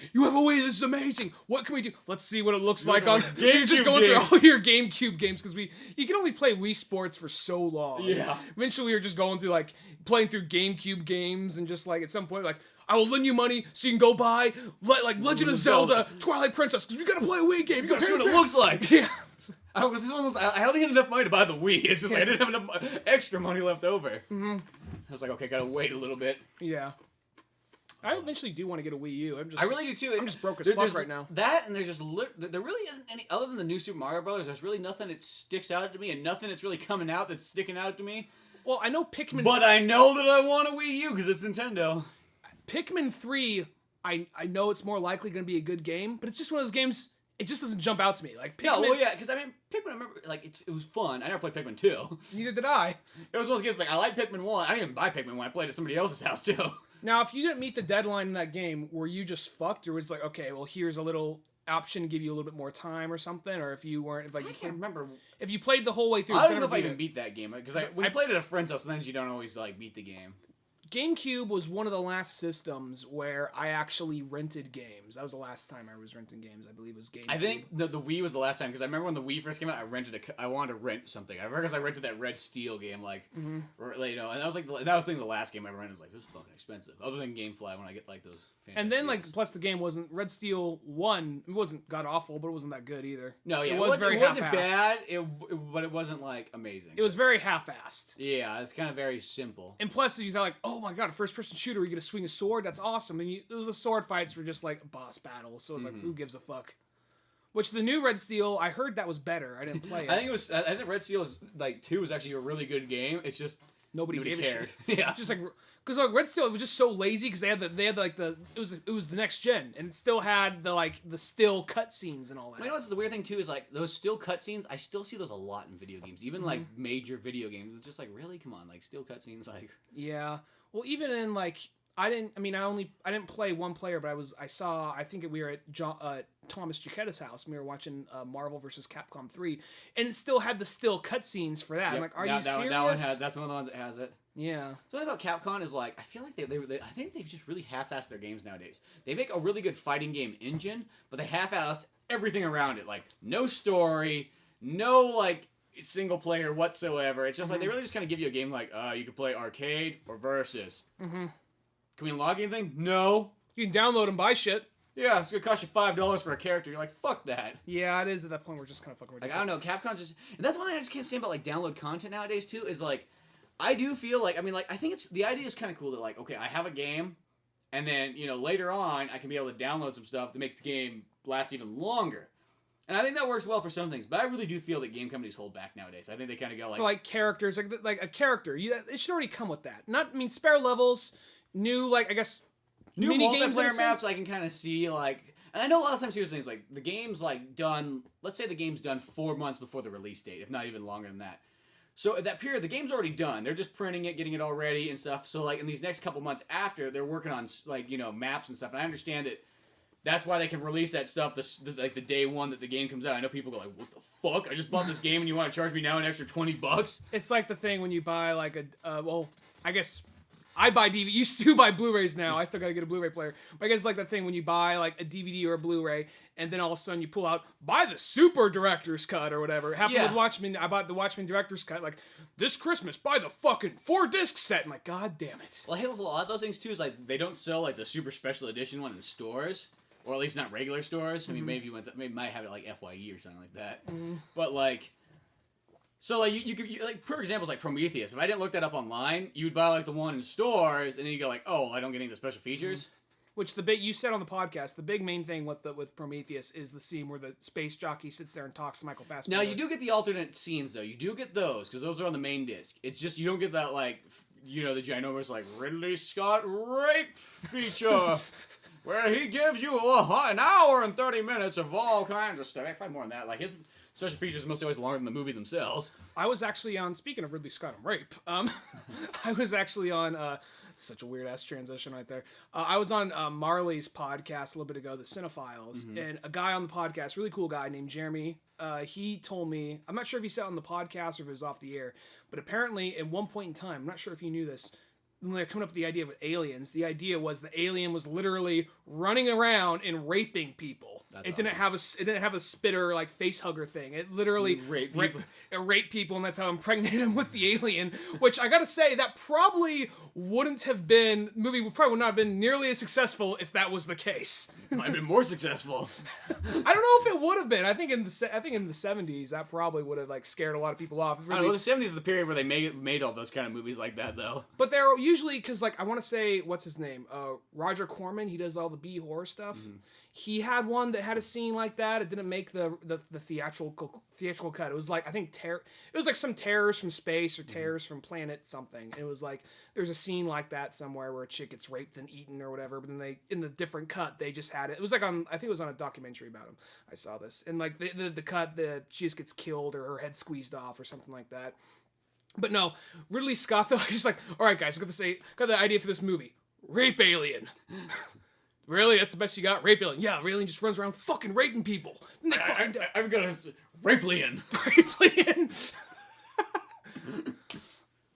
this is amazing. What can we do? Let's see what it looks like on. You're just going through all your GameCube games because you can only play Wii Sports for so long.
Yeah.
Eventually, we were just going through like playing through GameCube games and just like at some point like. I will lend you money so you can go buy like Legend of Zelda, Twilight Princess, because we gotta play a Wii game. You
gotta see what it looks like.
Yeah.
I only had enough money to buy the Wii. It's just like I didn't have enough extra money left over. Mm-hmm. I was like, okay, gotta wait a little bit.
Yeah. I eventually do want to get a Wii U.
I really do too.
I'm just broke as fuck right now.
That and there's just there really isn't any other than the new Super Mario Brothers. There's really nothing that sticks out to me, and nothing that's really coming out that's sticking out to me.
Well, I know Pikmin.
But I know that I want a Wii U because it's Nintendo.
Pikmin 3, I know it's more likely going to be a good game, but it's just one of those games, it just doesn't jump out to me. Like Pikmin...
No, well, yeah, because I mean, Pikmin, I remember, like, it was fun. I never played Pikmin 2.
Neither did I.
It was one of those games, like, I like Pikmin 1. I didn't even buy Pikmin 1. I played at somebody else's house, too.
Now, if you didn't meet the deadline in that game, were you just fucked, or was it like, okay, well, here's a little option to give you a little bit more time or something, or if you weren't, like,
I can't remember.
If you played the whole way through...
I don't know if I even beat that game, because when I played at a friend's house, sometimes you don't always, like, beat the game.
GameCube was one of the last systems where I actually rented games. That was the last time I was renting games, I believe, was GameCube.
I think the Wii was the last time, because I remember when the Wii first came out, I wanted to rent something. I remember because I rented that Red Steel game, like, you know, and that was the last game I ever rented. I was like, this is fucking expensive. Other than GameFly, when I get, like, those
and then,
games.
like, plus the game wasn't, Red Steel 1, it wasn't god-awful, but it wasn't that good either.
No, yeah,
it wasn't
bad, but it wasn't, like, amazing.
It was very half-assed.
Yeah, it's kind of very simple.
And plus, you thought, like, oh my god, a first-person shooter, you get to swing a sword, that's awesome. And the sword fights were just like boss battles, so it was like, who gives a fuck? Which the new Red Steel, I heard that was better. I didn't play it.
I think Red Steel is like 2 was actually a really good game. It's just nobody
gave
cared.
A shit. Yeah, just like because like Red Steel, it was just so lazy because they had it was the next gen and it still had the still cutscenes and all that.
You know what's the weird thing too is like those still cutscenes. I still see those a lot in video games, even like major video games. It's just like really, come on, like still cutscenes, like
yeah. Well, even in like. I didn't play one player, but I think we were at Thomas Giacchetta's house, and we were watching Marvel vs. Capcom 3, and it still had the still cutscenes for that. Yep. I'm like, are you serious?
That one that's one of the ones that has it.
Yeah.
Something about Capcom is like, I feel like I think they've just really half-assed their games nowadays. They make a really good fighting game engine, but they half-assed everything around it. Like, no story, no, like, single player whatsoever. It's just like, they really just kind of give you a game like, you can play arcade or versus. Mm-hmm. Can we unlock anything? No.
You can download and buy shit.
Yeah, it's gonna cost you $5 for a character. You're like, fuck that.
Yeah, it is at that point we're just kind of fucking ridiculous.
Like, I don't know, Capcom just... And that's one thing I just can't stand about, like, download content nowadays, too, is, like, I do feel like... I mean, like, I think it's... The idea is kind of cool that, like, okay, I have a game, and then later on I can be able to download some stuff to make the game last even longer. And I think that works well for some things, but I really do feel that game companies hold back nowadays. I think they kind of go like...
For, like, characters, like a character, it should already come with that. Spare levels, new, like, I guess,
new
multiplayer
maps I can kind of see, like... And I know a lot of times here's things, like, the game's, like, done... Let's say the game's done 4 months before the release date, if not even longer than that. So at that period, the game's already done. They're just printing it, getting it all ready and stuff. So, like, in these next couple months after, they're working on, like, maps and stuff. And I understand that that's why they can release that stuff like the day one that the game comes out. I know people go like, what the fuck? I just bought this game and you want to charge me now an extra $20?
It's like the thing when you buy like I guess I buy DVD. You still buy Blu-rays now. I still gotta get a Blu-ray player. But I guess it's like the thing when you buy like a DVD or a Blu-ray and then all of a sudden you pull out, buy the Super Director's Cut or whatever. It happened with Watchmen. I bought the Watchmen Director's Cut like, this Christmas, buy the fucking 4-disc set. I'm like, God damn it.
Well, I hate with a lot of those things too is like, they don't sell like the super special edition one in stores. Or at least not regular stores. I mean, maybe maybe might have it like FYE or something like that. But like, so like you could like for examples like Prometheus. If I didn't look that up online, you would buy like the one in stores, and then you go like, oh, I don't get any of the special features.
Which the big you said on the podcast, the big main thing with Prometheus is the scene where the space jockey sits there and talks to Michael Fassbender.
Now you do get the alternate scenes though. You do get those because those are on the main disc. It's just you don't get that like the ginormous like Ridley Scott rape feature. Where he gives you an hour and 30 minutes of all kinds of stuff. Probably more than that. Like, his special features are mostly always longer than the movie themselves.
I was actually on, speaking of Ridley Scott and rape, I was actually on, such a weird-ass transition right there. I was on Marley's podcast a little bit ago, The Cinephiles, and a guy on the podcast, really cool guy named Jeremy, he told me, I'm not sure if he said it on the podcast or if it was off the air, but apparently at one point in time, I'm not sure if you knew this, when they're coming up with the idea of aliens, the idea was the alien was literally running around and raping people. It didn't have a spitter like face hugger thing. It literally raped people, and that's how it impregnated him with the alien. Which I gotta say, that probably wouldn't have been movie would probably not have been nearly as successful if that was the case.
It might have been more successful.
I don't know if it would have been. I think in the 70s that probably would have like scared a lot of people off.
Really, I don't know, the 70s is the period where they made all those kind of movies like that though.
But they're usually because like I want to say what's his name, Roger Corman. He does all the B horror stuff. He had one that had a scene like that. It didn't make the theatrical cut. It was like I think it was like some terrors from space or terrors from planet something. It was like there's a scene like that somewhere where a chick gets raped and eaten or whatever. But then they in the different cut they just had it. It was like I think it was on a documentary about him. I saw this and like the cut she just gets killed or her head squeezed off or something like that. But no, Ridley Scott though, he's like, all right guys, got the idea for this movie, rape alien. Really? That's the best you got? Rape alien. Yeah, the alien just runs around fucking raping people.
I've got a rape-alien.
Rape-alien.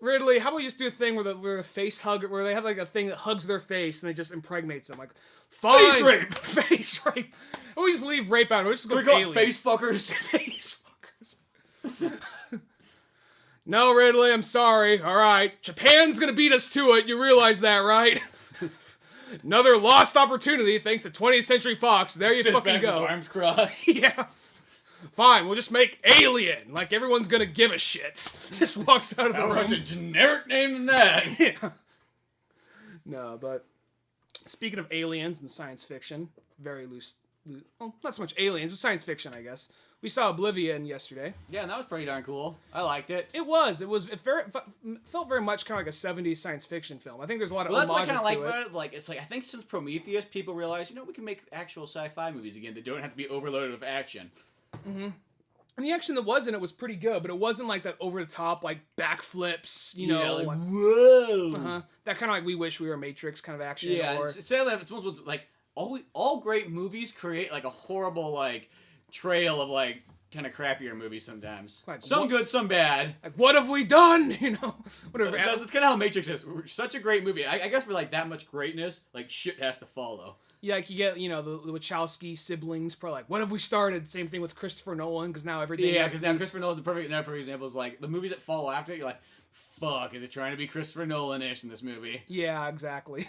Ridley, how about you just do a thing where the face hug, where they have like a thing that hugs their face and they just impregnates them, like fine.
Face rape.
Face rape. Or we just leave rape out. We just go
we call it face fuckers.
Face fuckers. No, Ridley, I'm sorry. All right, Japan's gonna beat us to it. You realize that, right? Another lost opportunity thanks to 20th Century Fox. There you fucking go.
Arms crossed.
Yeah. Fine, we'll just make Alien. Like everyone's gonna give a shit. Just walks out of the room.
What's a generic name than that?
Yeah. No, but speaking of aliens and science fiction, very loose. Well, not so much aliens, but science fiction, I guess. We saw Oblivion yesterday.
Yeah, and that was pretty darn cool. I liked it.
It felt very much kind of like a 70s science fiction film. I think there's a lot of homages to it.
That's what I kind of like about it. Like, it's like, I think since Prometheus, people realized, we can make actual sci-fi movies again that don't have to be overloaded with action.
Mm-hmm. And the action that was in it was pretty good, but it wasn't like that over-the-top, like, backflips,
like, whoa!
Uh-huh. That kind of like We Wish We Were Matrix kind of action.
Yeah, it's almost like, all great movies create, like, a horrible, like, trail of like kind of crappier movies sometimes. Like, some good, some bad.
Like, what have we done? Whatever.
That's kind of how Matrix is. Such a great movie. I guess for like that much greatness, like shit has to follow.
Yeah, like you get the Wachowski siblings. Probably like, what have we started? Same thing with Christopher Nolan because now everything.
Yeah, because now Christopher Nolan's the perfect example. Is like the movies that follow after it. You're like, fuck, is it trying to be Christopher Nolan-ish in this movie?
Yeah, exactly.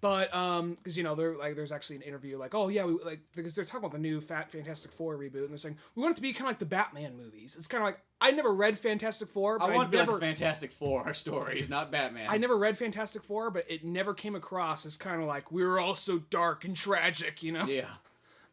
But because they're like, there's actually an interview like, oh yeah, because they're talking about the new Fantastic Four reboot, and they're saying we want it to be kind of like the Batman movies. It's kind of like I never read Fantastic Four, but
I want to be like the Fantastic Four stories, not Batman.
I never read Fantastic Four, but it never came across as kind of like we were all so dark and tragic,
Yeah.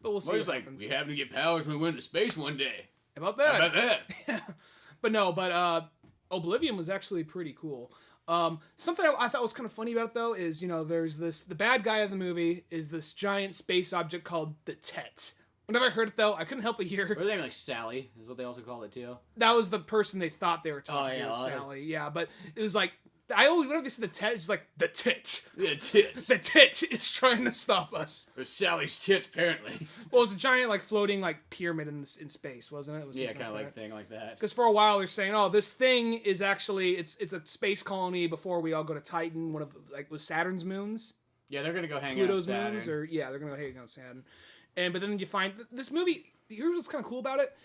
But we'll see.
What happens. We happen to get powers when we went into space one day.
How about that?
How about that?
But Oblivion was actually pretty cool. Something I thought was kind of funny about it, though, is, there's the bad guy of the movie is this giant space object called the Tet. Whenever I heard it, though, I couldn't help but hear.
Were they like Sally? Is what they also called it, too?
That was the person they thought they were talking to, Sally. Yeah, but it was like, whenever they said the Tet, it's just like, the Tit.
The tits.
The Tit is trying to stop us.
It was Sally's tits, apparently.
Well, it was a giant, like, floating, like, pyramid in space, wasn't it? It was
kind of like thing like that.
Because for a while they're saying, oh, this thing is actually, it's a space colony before we all go to Titan, one of, like, was Saturn's moons?
Yeah, they're going to go hang
Pluto's
out on Saturn.
moons, they're going to go hang out on Saturn. But then you find, this movie, here's what's kind of cool about it.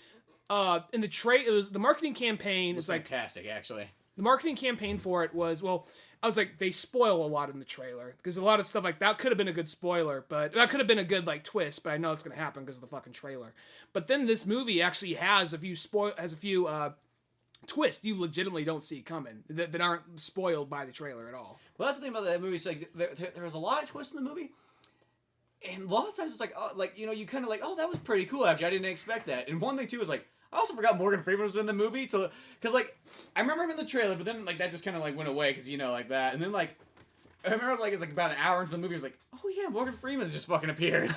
In the marketing campaign, it's like
fantastic, actually.
The marketing campaign for it was, I was like, they spoil a lot in the trailer because a lot of stuff like that could have been a good spoiler, but that could have been a good like twist. But I know it's gonna happen because of the fucking trailer. But then this movie actually has a few twists you legitimately don't see coming that aren't spoiled by the trailer at all.
Well, that's the thing about that movie. It's like there was a lot of twists in the movie, and a lot of times it's like, oh, like you kind of like, oh, that was pretty cool. Actually, I didn't expect that. And one thing too is like, I also forgot Morgan Freeman was in the movie, because like I remember him in the trailer, but then like that just kind of like went away because like that, and then like I remember it's like about an hour into the movie, I was like, oh yeah, Morgan Freeman's just fucking appeared.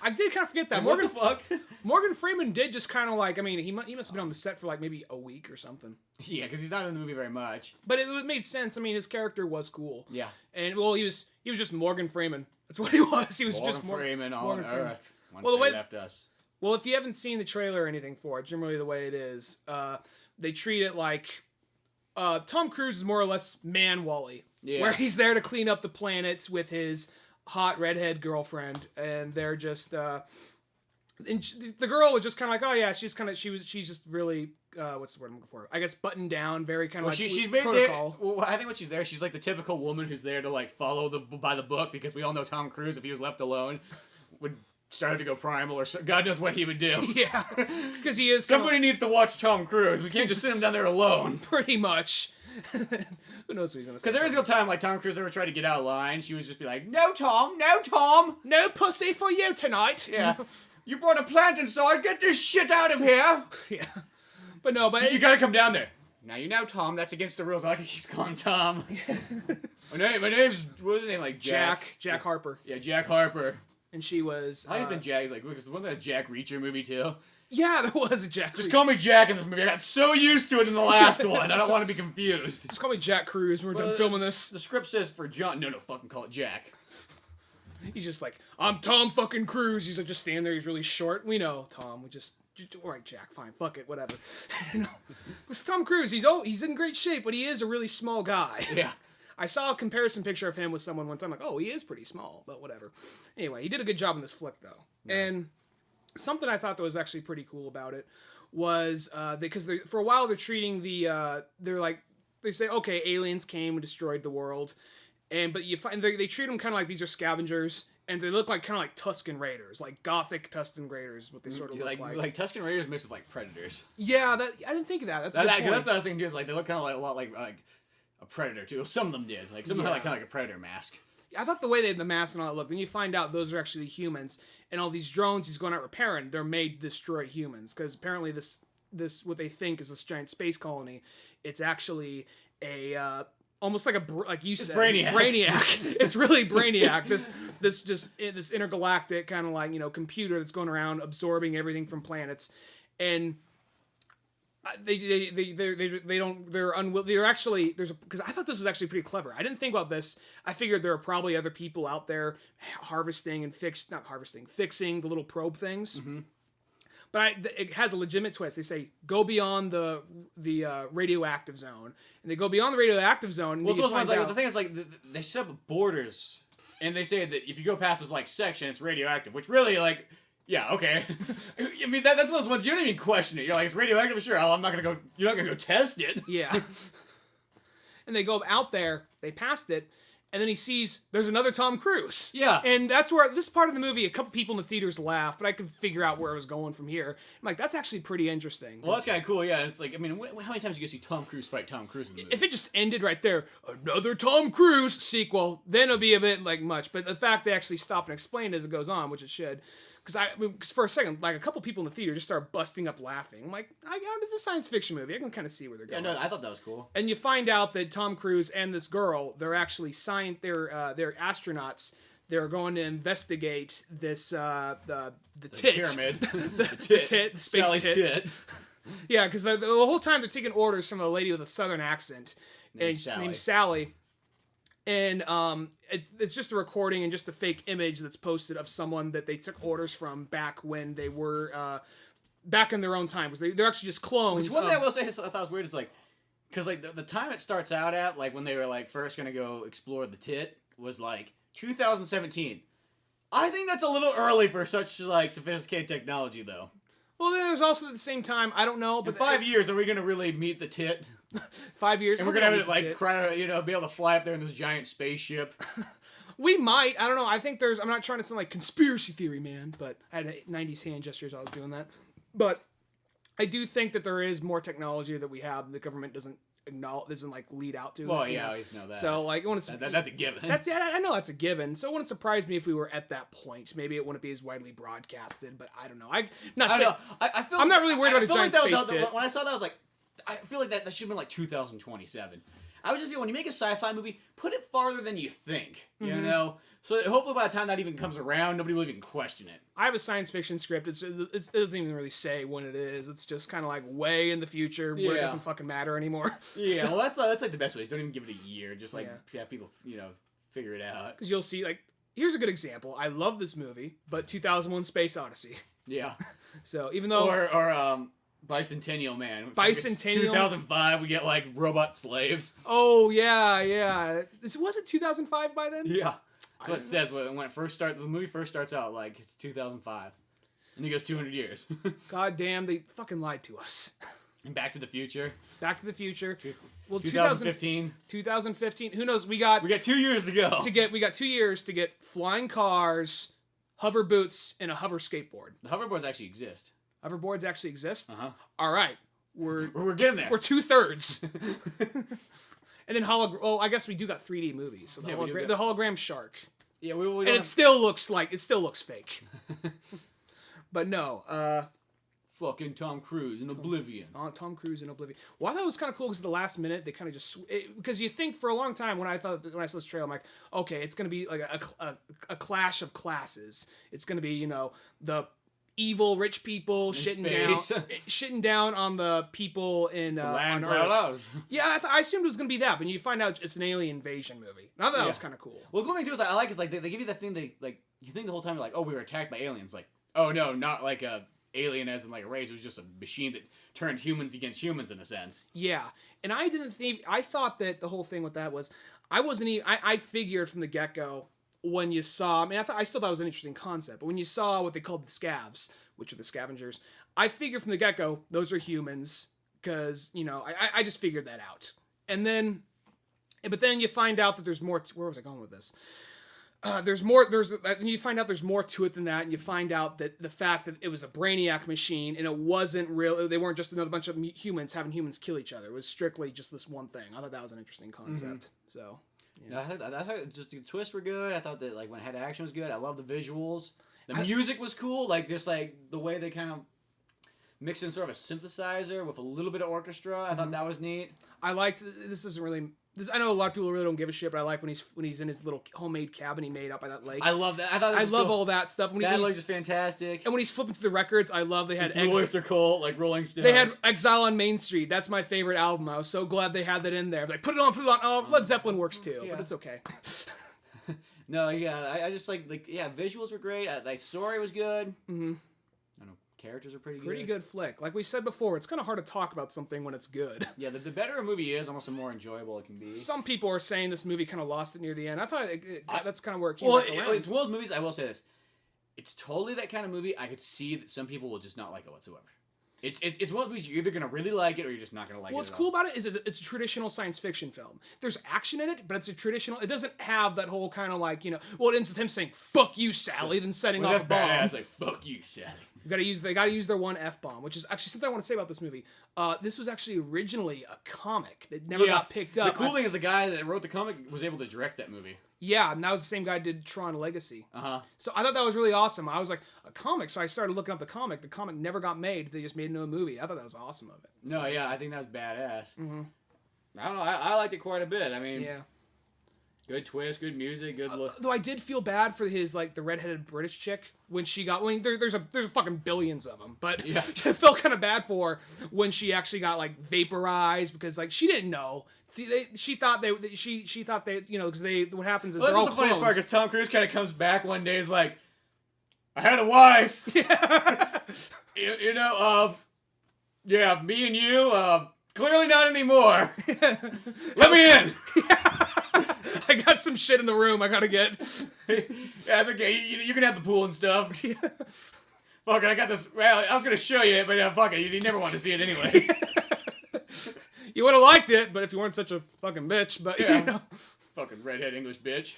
I did kind of forget that.
What the fuck?
Morgan Freeman did just kind of like, I mean, he must have been on the set for like maybe a week or something.
Yeah, because he's not in the movie very much.
But it made sense. I mean, his character was cool.
Yeah.
And well, he was just Morgan Freeman. That's what he was. He was just
Morgan Freeman on
Morgan Freeman.
Earth. Once they left us.
Well, if you haven't seen the trailer or anything for it, generally the way it is, they treat it like Tom Cruise is more or less Man-Wally, where he's there to clean up the planets with his hot redhead girlfriend, and they're just and the girl was just kind of like, oh yeah, she's just really what's the word I'm looking for? I guess buttoned down, very kind of like
she's made protocol. Well, I think when she's there, she's like the typical woman who's there to like follow by the book, because we all know Tom Cruise, if he was left alone, would start to go primal, or God knows what he would do.
Yeah, because he is.
Somebody needs to watch Tom Cruise. We can't just sit him down there alone.
Pretty much. Who knows what he's gonna say?
Because every single time like Tom Cruise ever tried to get out of line, she would just be like, "No, Tom, no, Tom,
no pussy for you tonight."
Yeah, you brought a plant inside. Get this shit out of here.
Yeah, but
you gotta come down there. Now you know, Tom. That's against the rules. I like that she's calling Tom. my name's what was his name? Like
Jack Harper.
Yeah, Jack Harper.
And she was.
I have been Jack's like, because wasn't that a Jack Reacher movie too?
Yeah, there was a Jack.
Just call me Jack in this movie. I got so used to it in the last one. I don't want to be confused.
Just call me Jack Cruise when we're done filming this.
The script says for John. No, fucking call it Jack.
He's just like, I'm Tom fucking Cruise. He's like just standing there. He's really short. We know, Tom. All right, Jack. Fine. Fuck it. Whatever. It's Tom Cruise. He's in great shape, but he is a really small guy.
Yeah.
I saw a comparison picture of him with someone one time. Like, oh, he is pretty small, but whatever. Anyway, he did a good job in this flick, though. Yeah. And something I thought that was actually pretty cool about it was because for a while they're treating they say, okay, aliens came and destroyed the world, but you find they treat them kind of like these are scavengers, and they look like kind of like Tusken Raiders, like gothic Tusken Raiders, what they sort of look like.
Like Tusken Raiders mixed with like Predators.
Yeah, I didn't think of that. That's a good point.
That's what I was thinking too. Is like they look kind of like a lot like a Predator too. Some of them did. Like some of them had like kind of like a Predator mask.
I thought the way they had the masks and all that look, then you find out those are actually humans, and all these drones he's going out repairing, they're made to destroy humans, because apparently this what they think is this giant space colony, it's actually a almost like you said, Brainiac. It's really Brainiac. This intergalactic kind of like computer that's going around absorbing everything from planets, and they're actually because I thought this was actually pretty clever. I didn't think about this. I figured there are probably other people out there fixing the little probe things. Mm-hmm. But it has a legitimate twist. They say go beyond the radioactive zone, and they go beyond the radioactive zone.
Well, the thing is like they set up borders, and they say that if you go past this like section, it's radioactive, which really like. Yeah, okay. I mean, that's one of those ones you don't even question it. You're like, it's radioactive? Sure, I'm not going to go... You're not going to go test it.
Yeah. And they go out there, they passed it, And then he sees there's another Tom Cruise.
Yeah.
And that's where this part of the movie, a couple people in the theaters laughed, but I could figure out where I was going from here. I'm like, that's actually pretty interesting.
Well, that's kind of cool, yeah. It's like, I mean, how many times do you see Tom Cruise fight Tom Cruise in the movie?
If it just ended right there, another Tom Cruise sequel, then it'll be a bit like much. But the fact they actually stop and explain as it goes on, which it should. Because for a second, like a couple people in the theater just start busting up laughing. I'm like, it's a science fiction movie. I can kind of see where they're going.
Yeah, no, I thought that was cool.
And you find out that Tom Cruise and this girl, they're actually they're astronauts. They're going to investigate this the tit
pyramid,
the tit, the space
Sally's tit.
Yeah, because the whole time they're taking orders from a lady with a southern accent named Sally. And it's just a recording and just a fake image that's posted of someone that they took orders from back when they were back in their own time. They're actually just clones.
Which one thing I will say I thought was weird is like, because like the time it starts out at, like when they were like first gonna go explore the tit was like 2017. I think that's a little early for such like sophisticated technology, though.
Well, then there's also at the same time, I don't know, but
in 5 years, are we gonna really meet the tit?
5 years,
and we're gonna have it like be able to fly up there in this giant spaceship.
We might. I don't know. I think I'm not trying to sound like conspiracy theory man, but I had 90s hand gestures. I was doing that, but I do think that there is more technology that we have that the government doesn't like lead out to.
Well, yeah, I always know that.
So like, when
that's a given.
I know that's a given. So it wouldn't surprise me if we were at that point. Maybe it wouldn't be as widely broadcasted, but I don't know. I'm not really worried about a giant space tit.
When I saw that, I was like, I feel like that should have been like 2027. I was just feeling when you make a sci-fi movie, put it farther than you think. You know. So that hopefully by the time that even comes around, nobody will even question it.
I have a science fiction script. It doesn't even really say when it is. It's just kind of like way in the future where it doesn't fucking matter anymore.
Yeah, well, that's like the best way. Don't even give it a year. Just like have people, figure it out.
Because you'll see, like, here's a good example. I love this movie, but 2001: Space Odyssey.
Yeah. So
even though
or Bicentennial Man.
Bicentennial.
2005, we get like robot slaves.
Oh yeah. Was it 2005 by then?
Yeah. That's what it says when it first starts. The movie first starts out like it's 2005, and it goes 200 years.
God damn, they fucking lied to us.
And Back to the Future.
Back to the Future.
Well, 2015.
2015. Who knows? We got
2 years to go.
We got 2 years to get flying cars, hover boots, and a hover skateboard.
The hoverboards actually exist.
Hoverboards actually exist.
All
right, we're
getting there.
We're 2/3. And then I guess we do got 3D movies. So the hologram shark.
Yeah,
and it still looks fake. But no,
fucking Tom Cruise in Oblivion.
Tom Cruise in Oblivion. Well, I thought it was kind of cool because at the last minute they kind of just because you think for a long time when I saw this trailer, I'm like, okay, it's gonna be like a clash of classes. It's gonna be the evil rich people shitting down on the people in
on
Earth. Yeah, I assumed it was gonna be that, but you find out it's an alien invasion movie. Now that was kind of cool.
Well, the cool thing too is I like is like they give you that thing you think the whole time you're like, oh, we were attacked by aliens. Like, oh no, not like a alien as in like a race. It was just a machine that turned humans against humans in a sense.
Yeah, and I thought that the whole thing with that was I figured from the get-go. When you saw, I still thought it was an interesting concept, but when you saw what they called the scavs, which are the scavengers, I figured from the get-go, those are humans, because, I just figured that out. But then you find out that there's more, where was I going with this? You find out there's more to it than that, and you find out that the fact that it was a brainiac machine, and it wasn't real, they weren't just another bunch of humans having humans kill each other, it was strictly just this one thing. I thought that was an interesting concept, so...
Yeah. I thought just the twists were good. I thought that like when it had action was good. I love the visuals. The music was cool. Like just like the way they kind of mixed in sort of a synthesizer with a little bit of orchestra. I thought that was neat.
I liked this. Isn't really. I know a lot of people really don't give a shit, but I like when he's in his little homemade cabin he made up by that lake.
I love that. I love
all that stuff.
That looks just fantastic.
And when he's flipping through the records, I love they had
Blue Oyster Cult, like Rolling Stones.
They had Exile on Main Street. That's my favorite album. I was so glad they had that in there. Like put it on. Oh, Led Zeppelin works too, but it's okay.
No, yeah, I just like visuals were great. The story was good. Mm-hmm. I don't know. Characters are pretty good.
Pretty good flick. Like we said before, it's kind of hard to talk about something when it's good.
Yeah, the better a movie is, almost the more enjoyable it can be.
Some people are saying this movie kind of lost it near the end. I thought that's kind of where it came back around.
It's one of those movies, I will say this. It's totally that kind of movie. I could see that some people will just not like it whatsoever. It's one of those you're either gonna really like it or you're just not gonna like it.
What's cool about it is it's a traditional science fiction film. There's action in it, but it's a traditional. It doesn't have that whole kind of like well, it ends with him saying "fuck you, Sally," then setting off a bomb.
Badass, like "fuck you, Sally."
They gotta use their one F-bomb, which is actually something I want to say about this movie. This was actually originally a comic that never got picked up.
The cool thing is the guy that wrote the comic was able to direct that movie.
Yeah, and that was the same guy who did Tron Legacy.
Uh-huh.
So I thought that was really awesome. I was like, a comic? So I started looking up the comic. The comic never got made. They just made it into a movie. I thought that was awesome of it.
No, yeah, I think that was badass.
Mm-hmm.
I don't know. I liked it quite a bit. I mean,
yeah.
Good twist, good music, good look.
Though I did feel bad for his the redheaded British chick when she got. There's fucking billions of them, but I felt kind of bad for her when she actually got vaporized because she didn't know. She thought they because what happens is they're all
the funniest
clones.
part because Tom Cruise kind of comes back one day is like, I had a wife. Yeah, me and you, clearly not anymore. Let me in.
I got some shit in the room I gotta get.
Yeah, it's okay. You can have the pool and stuff. Fuck it, I got this. Well, I was gonna show you it, but fuck it, you never want to see it anyways.
You would have liked it, but if you weren't such a fucking bitch, but
Fucking redhead English bitch.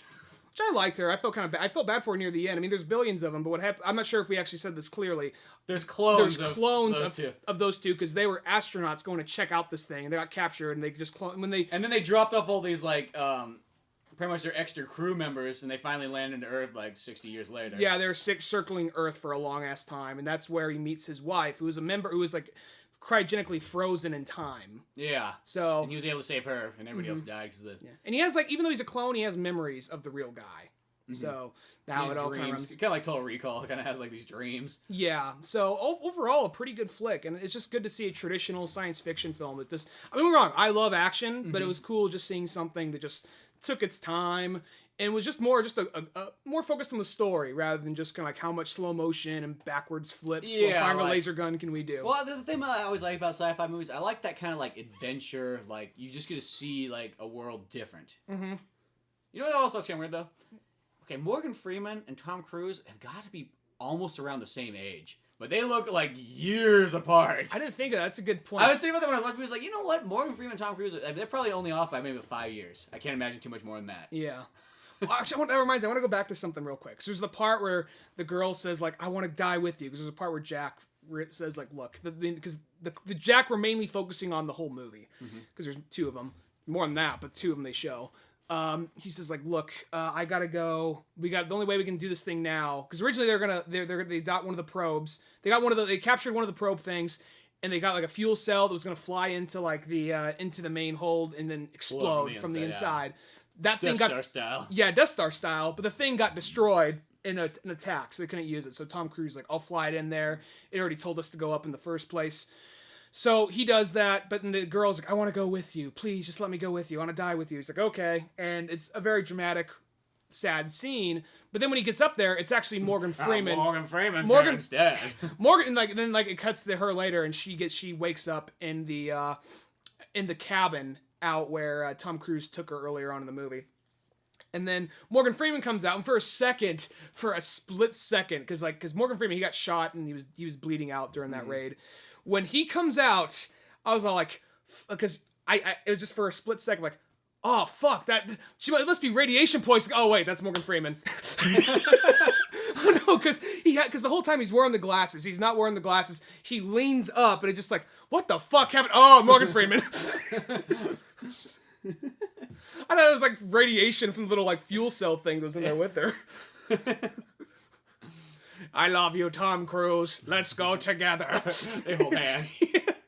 Which I liked her. I felt kind of bad. I felt bad for her near the end. I mean, there's billions of them, but what happened? I'm not sure if we actually said this clearly.
There's clones
of those two because they were astronauts going to check out this thing, and they got captured, and they just
and then they dropped off all these pretty much their extra crew members, and they finally landed to Earth 60 years later.
Yeah, they're circling Earth for a long ass time, and that's where he meets his wife, who was a member who was cryogenically frozen in time.
Yeah.
So
and he was able to save her, and everybody else died because
And he has even though he's a clone, he has memories of the real guy. Mm-hmm. So now it all kind of runs.
Kind of like Total Recall. It kind of has these dreams.
Yeah. So overall, a pretty good flick, and it's just good to see a traditional science fiction film that this. I mean, we're wrong. I love action, but it was cool just seeing something that just took its time. And was just more more focused on the story rather than just kind of how much slow motion and backwards flips while firing a laser gun can we do.
Well, the thing I always like about sci-fi movies, I like that kind of adventure, you just get to see a world different. Mm-hmm. You know what else that's kind of weird though? Okay, Morgan Freeman and Tom Cruise have got to be almost around the same age. But they look years apart.
I didn't think of that. That's a good point.
I was thinking about that when I was watching. I was like, you know what? Morgan Freeman and Tom Cruise, they're probably only off by maybe 5 years. I can't imagine too much more than that.
Yeah. Well, actually, that reminds me. I want to go back to something real quick. So there's the part where the girl says, I want to die with you. Because there's a part where Jack says, look. Because the Jack were mainly focusing on the whole movie. Because there's two of them. More than that, but two of them they show. He says, look, I gotta go. The only way we can do this thing now. Because originally they got one of the probes. They captured one of the probe things. And they got a fuel cell that was gonna fly into into the main hold and then explode from the inside. That thing got Death Star style. Yeah, Death Star style, but the thing got destroyed in an attack, so they couldn't use it. So Tom Cruise I'll fly it in there. It already told us to go up in the first place. So he does that, but then the girl's I want to go with you. Please, just let me go with you. I want to die with you. He's okay. And it's a very dramatic, sad scene. But then when he gets up there, it's actually Morgan Freeman.
Morgan Freeman's dead.
Morgan, then it cuts to her later, and she wakes up in the cabin out where Tom Cruise took her earlier on in the movie. And then Morgan Freeman comes out, and for a split second, because Morgan Freeman, he got shot and he was bleeding out during that raid. When he comes out, I was all because it was just for a split second, oh fuck, it must be radiation poisoning. Oh wait, that's Morgan Freeman. Oh no, because the whole time he's wearing the glasses, he's not wearing the glasses. He leans up, and it's just what the fuck happened? Oh, Morgan Freeman. I thought it was radiation from the little fuel cell thing that was in there with her. I love you, Tom Cruise. Let's go together.
They hold hands.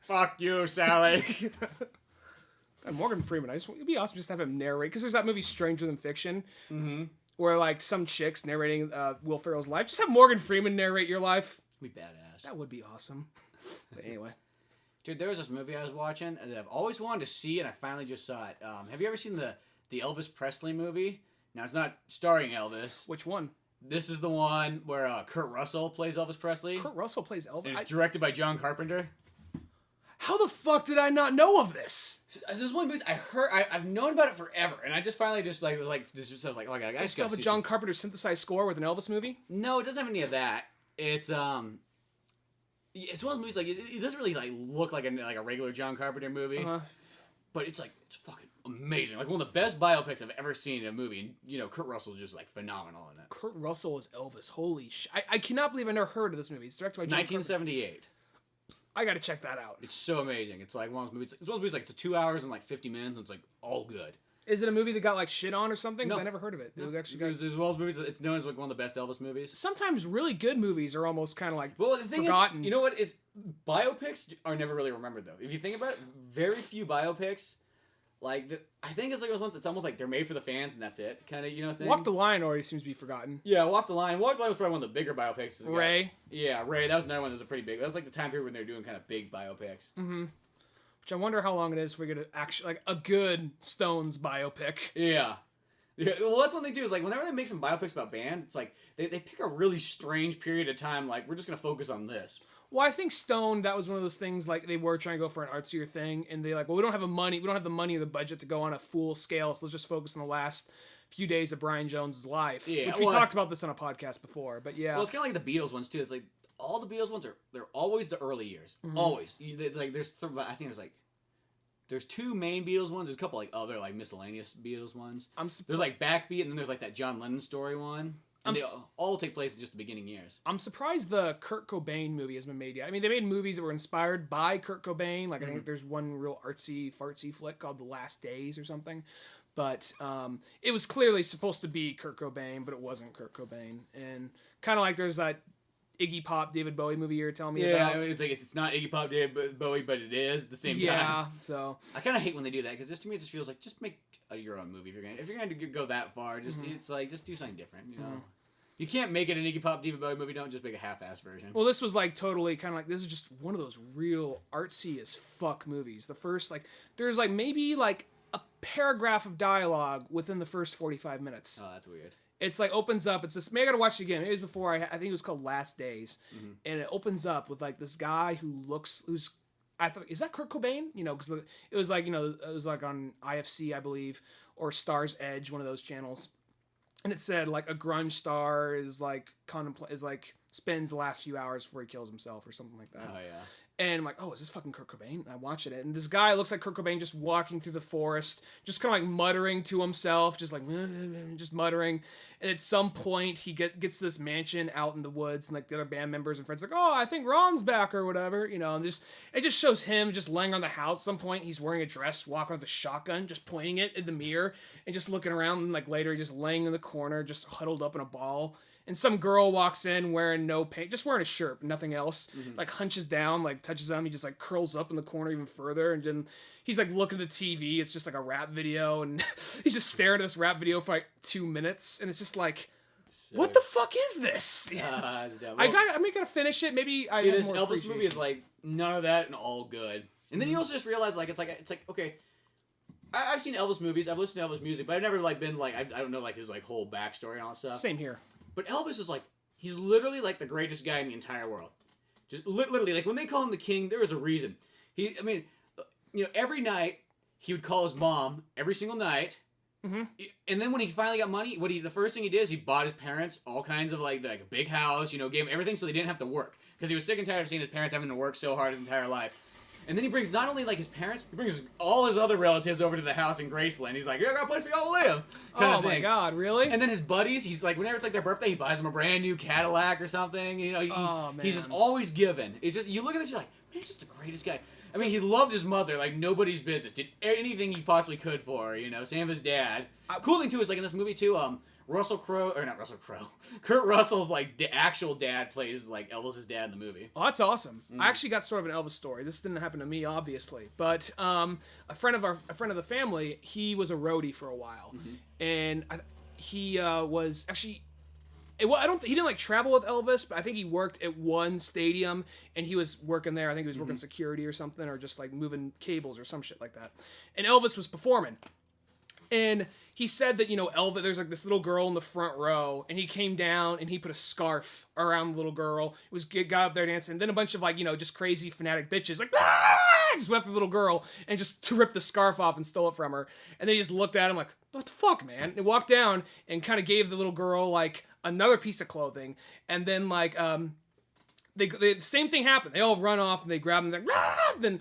Fuck you, Sally.
And Morgan Freeman, it'd be awesome just to have him narrate, because there's that movie Stranger Than Fiction, where some chicks narrating Will Ferrell's life. Just have Morgan Freeman narrate your life.
Be badass.
That would be awesome. But anyway.
Dude, there was this movie I was watching that I've always wanted to see, and I finally just saw it. Have you ever seen the Elvis Presley movie? Now, it's not starring Elvis.
Which one?
This is the one where Kurt Russell plays Elvis Presley.
Kurt Russell plays Elvis?
And it's directed by John Carpenter.
How the fuck did I not know of this?
There's one movie I've known about it forever, and I just finally I was like, oh, I got
to still have a John Carpenter synthesized score with an Elvis movie?
No, it doesn't have any of that. It's It's one of those movies like it doesn't really like look like a regular John Carpenter movie, but it's fucking amazing. Like one of the best biopics I've ever seen in a movie, and you know Kurt Russell's just like phenomenal in it.
Kurt Russell is Elvis. Holy shit! I cannot believe I never heard of this movie. It's directed by John
1978.
I gotta check that out.
It's so amazing. It's like one of those movies. It's one of those movies like it's 2 hours and like 50 minutes. And it's like all good.
Is it a movie that got like shit on or something?
No.
I never heard of it.
No.
It actually
It's one of those movies. It's known as like one of the best Elvis movies.
Sometimes really good movies are almost kind of like
well, the thing
forgotten.
is, you know what? It's biopics are never really remembered though. If you think about it, very few biopics. Like I think it's like those ones. It's almost like they're made for the fans and that's it, kind of thing.
Walk the Line already seems to be forgotten.
Yeah, Walk the Line. Walk the Line was probably one of the bigger biopics.
Ray.
Yeah, Ray. That was another one that was a pretty big. That was like the time period when they were doing kind of big biopics.
Mm-hmm. Which I wonder how long it is if we get actually like a good Stones biopic.
Yeah. Yeah, well, that's one thing too. Is like whenever they make some biopics about bands, it's like they pick a really strange period of time. Like we're just gonna focus on this.
Well, I think Stone, that was one of those things, like, they were trying to go for an artsier thing, and they like, well, we don't have the money or the budget to go on a full scale, so let's just focus on the last few days of Brian Jones' life. Yeah, which we talked about this on a podcast before, but yeah.
Well, it's kind of like the Beatles ones, too. It's like, all the Beatles ones they're always the early years. Mm-hmm. Always. Like, I think there's two main Beatles ones, there's a couple, like, other, like, miscellaneous Beatles ones. There's, like, Backbeat, and then there's, like, that John Lennon story one. And they all take place in just the beginning years. I'm
surprised the Kurt Cobain movie has been made yet. I mean, they made movies that were inspired by Kurt Cobain. Like, I think there's one real artsy, fartsy flick called The Last Days or something. But it was clearly supposed to be Kurt Cobain, but it wasn't Kurt Cobain. And kind of like there's that Iggy Pop, David Bowie movie you were telling me about.
Yeah, it's like it's not Iggy Pop, David Bowie, but it is at the same time.
Yeah, so
I kind of hate when they do that because to me it just feels like just make your own movie if you're going to go that far. Just it's like just do something different, you know. You can't make it an Iggy Pop, David Bowie movie. Don't just make a half-ass version.
Well, this was like totally kind of like this is just one of those real artsy as fuck movies. The first there's like maybe like a paragraph of dialogue within the first 45 minutes.
Oh, that's weird.
It's like opens up. It's this. Maybe I gotta watch it again. Maybe it was before. I think it was called Last Days, and it opens up with like this guy who's. I thought, is that Kurt Cobain? You know, because it was like it was like on IFC, I believe, or Star's Edge, one of those channels, and it said like a grunge star is like spends the last few hours before he kills himself or something like that.
Oh yeah.
And I'm like, oh, is this fucking Kurt Cobain? And I watch it, and this guy looks like Kurt Cobain just walking through the forest, just kind of like muttering to himself, just like, just muttering. And at some point, he gets to this mansion out in the woods, and like the other band members and friends are like, oh, I think Ron's back or whatever, you know. And it just shows him just laying on the house. At some point, he's wearing a dress, walking with a shotgun, just pointing it in the mirror, and just looking around. And like later, just laying in the corner, just huddled up in a ball. And some girl walks in wearing no paint, just wearing a shirt, nothing else. Like hunches down, like touches him. He just like curls up in the corner even further. And then he's like looking at the TV. It's just like a rap video. And he's just staring at this rap video for like 2 minutes. And it's just like, what the fuck is this?
That's dumb.
I gotta finish it. Maybe I
this Elvis movie is like none of that and all good. And then you also just realize like it's like okay, I've seen Elvis movies. I've listened to Elvis music, but I've never like been like I don't know like his like whole backstory and all that stuff.
Same here.
But Elvis is like, he's literally like the greatest guy in the entire world. Just literally, like when they call him the king, there was a reason. Every night he would call his mom every single night. And then when he finally got money, the first thing he did is he bought his parents all kinds of like a big house, gave them everything so they didn't have to work. Because he was sick and tired of seeing his parents having to work so hard his entire life. And then he brings not only like his parents, he brings all his other relatives over to the house in Graceland. He's like, "Yeah, I got a place for y'all to live."
Oh my god, really?
And then his buddies, he's like, whenever it's like their birthday, he buys them a brand new Cadillac or something. He's just always giving. It's just you look at this, you're like, man, he's just the greatest guy. I mean, he loved his mother like nobody's business. Did anything he possibly could for her. Same as his dad. Cool thing too is like in this movie too. Kurt Russell's like the actual dad plays like Elvis's dad in the movie.
Oh, that's awesome. I actually got sort of an Elvis story. This didn't happen to me, obviously, but a friend of the family, he was a roadie for a while, and he was actually. He didn't like travel with Elvis, but I think he worked at one stadium, and he was working there. I think he was working security or something, or just like moving cables or some shit like that. And Elvis was performing. And he said that, Elvis, there's like this little girl in the front row, and he came down and he put a scarf around the little girl. Got up there dancing, and then a bunch of like, just crazy fanatic bitches like, just went after the little girl and just ripped the scarf off and stole it from her. And then he just looked at him like, what the fuck, man? And walked down and kind of gave the little girl like another piece of clothing, and then like, the same thing happened. They all run off and they grab him. They're like, Rah! Then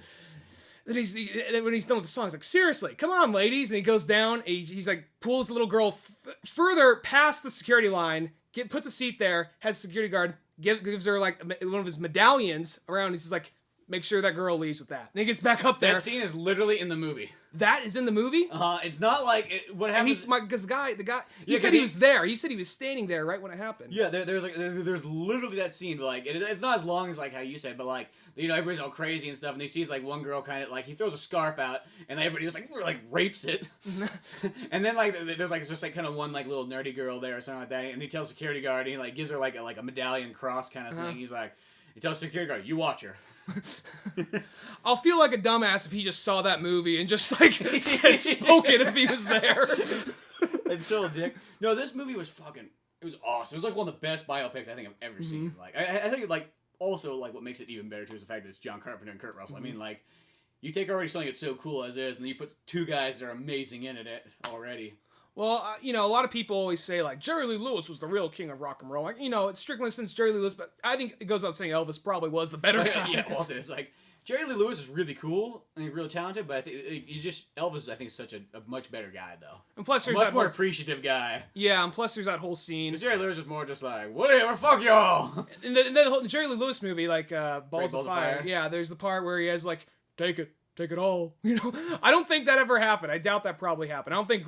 when he's done with the song, he's like, seriously, come on, ladies. And he goes down. And he's like, pulls the little girl further past the security line, puts a seat there, has a security guard, gives her like one of his medallions around. He's just like, make sure that girl leaves with that. And he gets back up there.
That scene is literally in the movie.
That is in the movie?
It's not like what happens.
Because the guy, he said he was there. He said he was standing there right when it happened.
Yeah, there's literally that scene. Like it's not as long as like how you said, but like everybody's all crazy and stuff, and he sees like one girl kind of like he throws a scarf out, and everybody just like rapes it, and then like there's like just like kind of one like little nerdy girl there or something like that, and he tells security guard, and he like gives her like a medallion cross kind of thing. He's like, he tells security guard, you watch her.
I'll feel like a dumbass if he just saw that movie and just like spoke it if he was there.
It's still a dick. No, this movie was it was awesome. It was like one of the best biopics I think I've ever seen. Like I think like also like what makes it even better too is the fact that it's John Carpenter and Kurt Russell. I mean like you take already something that's so cool as is, and then you put two guys that are amazing in it already.
Well, a lot of people always say, like, Jerry Lee Lewis was the real king of rock and roll. Like, it's strictly since Jerry Lee Lewis, but I think it goes without saying Elvis probably was the better guy.
Yeah, also, it's like, Jerry Lee Lewis is really cool and really talented, but I think Elvis, I think, is such a much better guy, though.
And plus, there's
a much more appreciative guy.
Yeah, and plus there's that whole scene.
Jerry Lewis is more just like, whatever, fuck y'all.
In the whole Jerry Lee Lewis movie, like, Balls of Fire, yeah, there's the part where he has, like, take it all. I don't think that ever happened. I doubt that probably happened. I don't think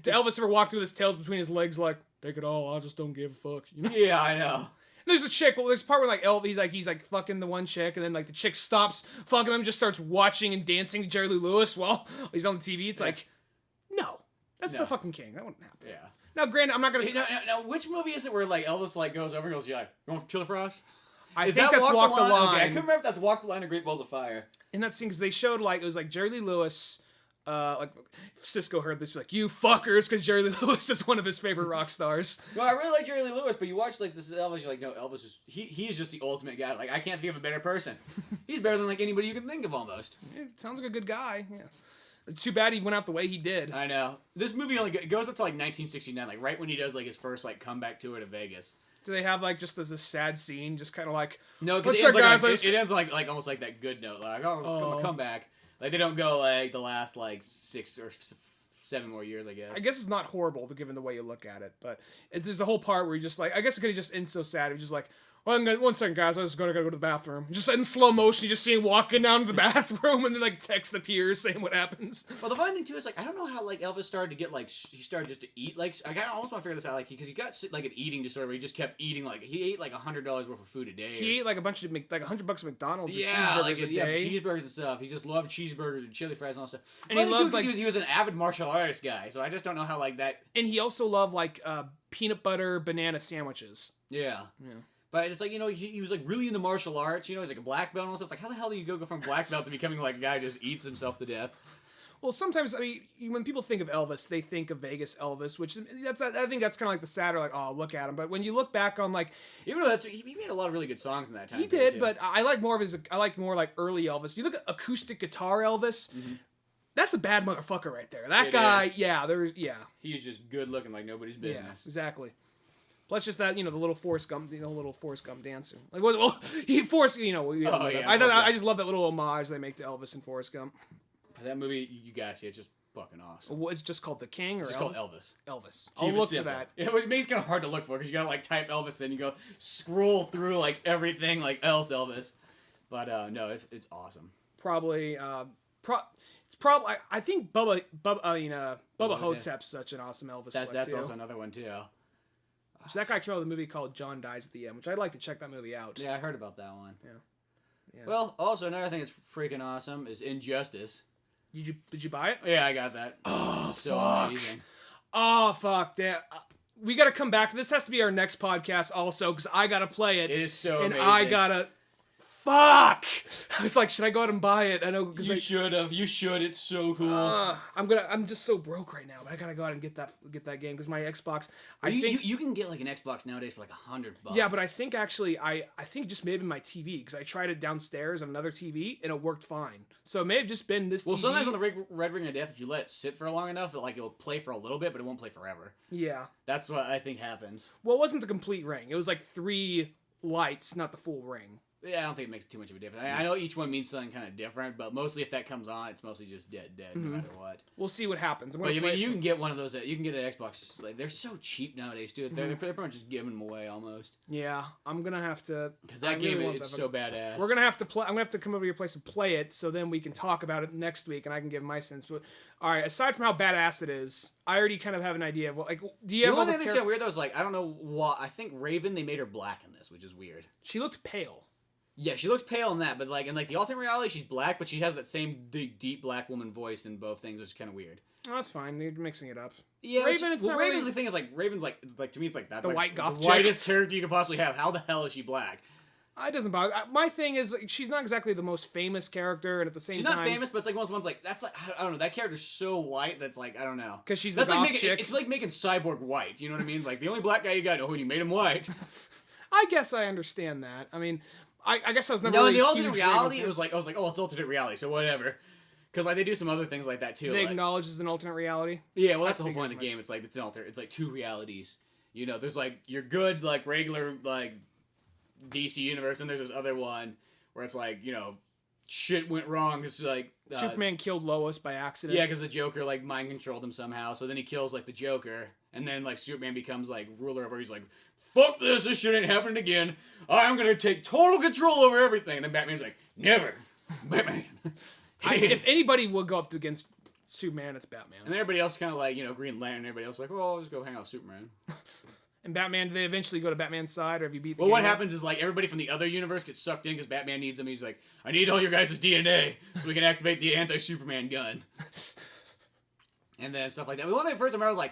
Elvis ever walked with his tails between his legs like, take it all, I just don't give a fuck.
Yeah, I know.
And there's a chick, there's a part where like Elvis, he's like fucking the one chick, and then like the chick stops fucking him, just starts watching and dancing to Jerry Lee Lewis while he's on the TV. It's like, no. That's the fucking king. That wouldn't happen.
Yeah.
Now, granted, I'm not gonna say...
Now, which movie is it where like Elvis like goes over and goes, yeah, you want chili fries?
I think that's Walk the Line.
Okay, I couldn't remember if that's Walk the Line or Great Balls of Fire.
In that scene, because they showed, like, it was, like, Jerry Lee Lewis, like, Cisco heard this, like, you fuckers, because Jerry Lee Lewis is one of his favorite rock stars.
Well, I really like Jerry Lee Lewis, but you watch, like, this Elvis, you're like, no, Elvis is, he is just the ultimate guy. Like, I can't think of a better person. He's better than, like, anybody you can think of, almost.
Yeah, sounds like a good guy, yeah. It's too bad he went out the way he did.
I know. This movie only goes up to, like, 1969, like, right when he does, like, his first, like, comeback tour to Vegas.
Do they have like just as a sad scene, just kind of like
no? Because it ends like almost like that good note, like come back. Like they don't go like the last like 6 or 7 more years, I guess.
I guess it's not horrible given the way you look at it, but there's a whole part where you just like I guess it could have just end so sad. It's just like one second, guys, I was gotta go to the bathroom. Just in slow motion, you just see him walking down to the bathroom, and then like text appears saying what happens.
Well, the funny thing too is like I don't know how like Elvis started to get like he started just to eat like I almost want to figure this out like because he got like an eating disorder where he just kept eating like he ate like $100 worth of food a day.
He ate like a bunch of like $100 at McDonald's.
Yeah,
cheeseburgers a day.
Cheeseburgers and stuff. He just loved cheeseburgers and chili fries and all that stuff.
And he loved like
he was an avid martial artist guy, so I just don't know how like that.
And he also loved like peanut butter banana sandwiches.
Yeah. But it's like, he was like really into martial arts, he's like a black belt and all that. It's like, how the hell do you go from black belt to becoming like a guy who just eats himself to death?
Well, sometimes, I mean, when people think of Elvis, they think of Vegas Elvis, which I think that's kind of like the sadder, like, oh, look at him. But when you look back on like,
even though he made a lot of really good songs in that time.
He did, too. But I like more like early Elvis. You look at acoustic guitar Elvis. Mm-hmm. That's a bad motherfucker right there. That guy,
He's just good looking like nobody's business.
Yeah, exactly. Plus, just that the little Forrest Gump, dancing. Like, well, he Forrest, I just love that little homage they make to Elvis and Forrest Gump.
That movie, you guys see, it's just fucking awesome.
It's just called The King, or
it's
Elvis?
Called Elvis.
Elvis. I'll look for that.
It makes it kind of hard to look for because you gotta like type Elvis in, you go scroll through like everything like else Elvis. But no, it's awesome.
Probably, it's probably. I think Bubba Hotep's such an awesome Elvis.
That's also another one too.
So that guy came out with a movie called John Dies at the End, which I'd like to check that movie out.
Yeah, I heard about that one.
Yeah.
Well, also another thing that's freaking awesome is Injustice.
Did you buy it?
Yeah, I got that.
Oh,
so
fuck.
Amazing.
Oh, fuck. Damn. We got to come back. This has to be our next podcast also, because I got to play it.
It is so
amazing.
And
I got to... Fuck! I was like, should I go out and buy it? I know because
you should have. You should. It's so cool.
I'm just so broke right now, but I gotta go out and get that game because my Xbox.
You can get like an Xbox nowadays for like $100.
Yeah, but I think actually I think it just may have been my TV because I tried it downstairs on another TV and it worked fine. So it may have just been this.
Well,
TV.
Sometimes on the Red Ring of Death, if you let it sit for long enough, it'll play for a little bit, but it won't play forever.
Yeah,
that's what I think happens.
Well, it wasn't the complete ring. It was like 3 lights, not the full ring.
Yeah, I don't think it makes too much of a difference. I know each one means something kind of different, but mostly if that comes on, it's mostly just dead, no matter what.
We'll see what happens.
But you can get one of those. You can get an Xbox. Like they're so cheap nowadays, dude. They're pretty much just giving them away almost.
Yeah, I'm gonna have to.
Because that game is so badass.
We're gonna have to play. I'm gonna have to come over to your place and play it, so then we can talk about it next week, and I can give my sense. But all right, aside from how badass it is, I already kind of have an idea of like. Do you have
all the thing that's weird though is like I don't know what I think Raven they made her black in this, which is weird.
She looked pale.
Yeah, she looks pale in that, but like in like the alternate reality, she's black, but she has that same deep black woman voice in both things, which is kind of weird.
Oh, that's fine. They're mixing it up.
Yeah, Raven. It's not Raven's really... the thing is like Raven's like to me it's like that's
the
like
white goth
the whitest character you could possibly have. How the hell is she black?
It doesn't bother. My thing is she's not exactly the most famous character, and at the same time,
she's not famous, but it's like one of those ones like that's like I don't know. That character's so white that's like I don't know.
Because she's the goth chick.
It's like making Cyborg white. You know what I mean? Like the only black guy you got, you made him white.
I guess I understand that. I mean. I guess I was never.
No, really in the alternate reality, I was like, oh, it's alternate reality, so whatever. Because like they do some other things like that too.
They acknowledge it's an alternate reality.
Yeah, well, that's the whole point of the game. It's like it's like two realities. You know, there's like your good like regular like DC universe, and there's this other one where it's like shit went wrong. It's like
Superman killed Lois by accident.
Yeah, because the Joker like mind controlled him somehow. So then he kills like the Joker, and then like Superman becomes like ruler over. He's like. Fuck this shit ain't happening again. I'm gonna take total control over everything. And then Batman's like, never. Batman.
If anybody would go up against Superman, it's Batman.
And everybody else kind of like, Green Lantern, everybody else like, well, I'll just go hang out with Superman.
And Batman, do they eventually go to Batman's side, or have you beat the
game? Well, what happens is like everybody from the other universe gets sucked in because Batman needs them. He's like, I need all your guys' DNA so we can activate the anti-Superman gun. And then stuff like that. Well, when I first remember, I was like,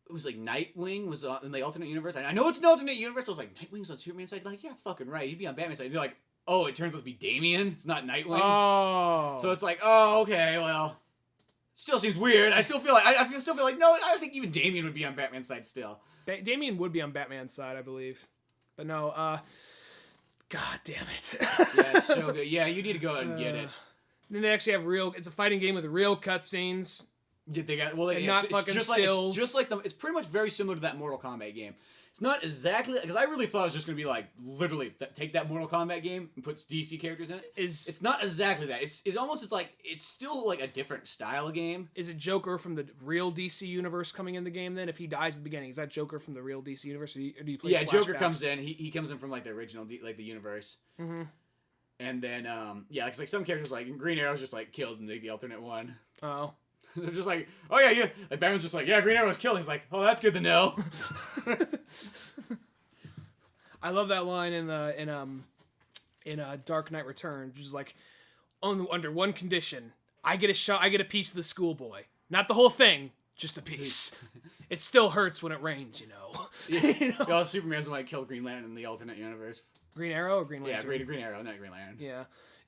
it was like Nightwing was in the alternate universe. I know it's an alternate universe, but I was like, Nightwing's on Superman's side? Like, yeah, fucking right. He'd be on Batman's side. They're like, oh, it turns out to be Damian? It's not Nightwing?
Oh.
So it's like, oh, okay, well, still seems weird. I still feel like, no, I think even Damian would be on Batman's side still.
Damian would be on Batman's side, I believe. But no, God damn it.
Yeah, it's so good. Yeah, you need to go out and get it.
Then they actually have it's a fighting game with real cutscenes.
Yeah, they got
not fucking
just
stills.
It's pretty much very similar to that Mortal Kombat game. It's not exactly because I really thought it was just gonna be like literally take that Mortal Kombat game and put DC characters in it. It's not exactly that. It's still like a different style game.
Is it Joker from the real DC universe coming in the game then? If he dies at the beginning, is that Joker from the real DC universe? Or do you play?
Yeah, Joker comes in. He comes in from like the original like the universe.
Mm-hmm.
And then it's like some characters like Green Arrow's just like killed in the alternate one.
Oh.
They're just like, oh yeah. Like Batman's just like, yeah, Green Arrow was killed. He's like, oh, that's good to know.
I love that line in Dark Knight Returns, which is like, under one condition, I get a piece of the schoolboy, not the whole thing, just a piece. It still hurts when it rains,
Yeah, Superman's the one that killed Green Lantern in the alternate universe.
Green Arrow or Green Lantern?
Yeah, Green Arrow, not Green Lantern.
Yeah,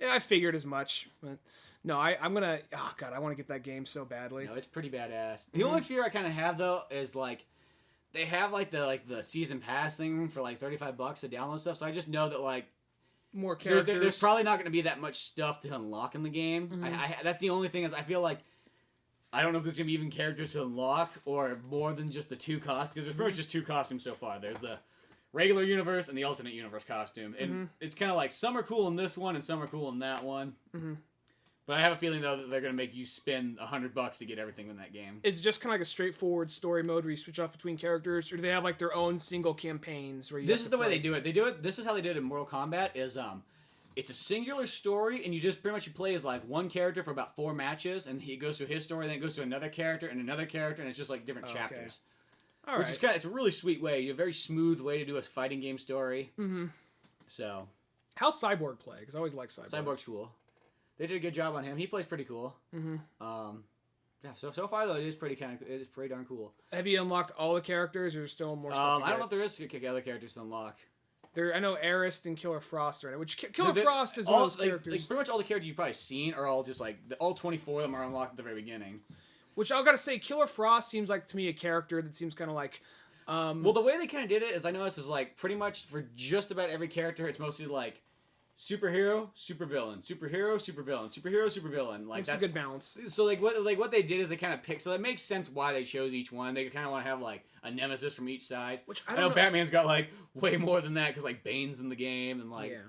I figured as much, but. No, I'm gonna. Oh God, I want to get that game so badly.
No, it's pretty badass. The only fear I kind of have though is like, they have like the season pass thing for like $35 to download stuff. So I just know that like,
more characters.
There's probably not going to be that much stuff to unlock in the game.
Mm-hmm.
That's the only thing is I feel like, I don't know if there's gonna be even characters to unlock or more than just the two costumes because there's pretty much just two costumes so far. There's the regular universe and the alternate universe costume, and it's kind of like some are cool in this one and some are cool in that one.
Mm-hmm.
But I have a feeling, though, that they're going to make you spend $100 to get everything in that game.
Is it just kind of like a straightforward story mode where you switch off between characters? Or do they have, like, their own single campaigns? Where
This is the way they do it. This is how they did it in Mortal Kombat, is it's a singular story, and you just pretty much you play as, like, one character for about 4 matches, and he goes through his story, then it goes to another character, and it's just, like, different chapters.
All right.
Which is it's a really sweet way. A very smooth way to do a fighting game story.
Mm-hmm.
So.
How's Cyborg play? Because I always like Cyborg.
Cyborg's cool. They did a good job on him. He plays pretty cool.
Mm-hmm.
Yeah. So far though, it is pretty darn cool.
Have you unlocked all the characters, or is there still more stuff to get?
I don't know if there is other characters to unlock.
I know Arist and Killer Frost are in it. Which Killer Frost is one of those characters.
Like pretty much all the characters you've probably seen are all just like all 24 of them are unlocked at the very beginning.
Which I gotta say, Killer Frost seems like to me a character that seems kind of like.
Well, the way they kind of did it is I noticed is like pretty much for just about every character, it's mostly like superhero, supervillain, superhero, supervillain, superhero, supervillain. Like
that's a good balance.
So what they did is they kind of picked. So it makes sense why they chose each one. They kind of want to have like a nemesis from each side. Which I know Batman's got like way more than that because like Bane's in the game and like.
Yeah.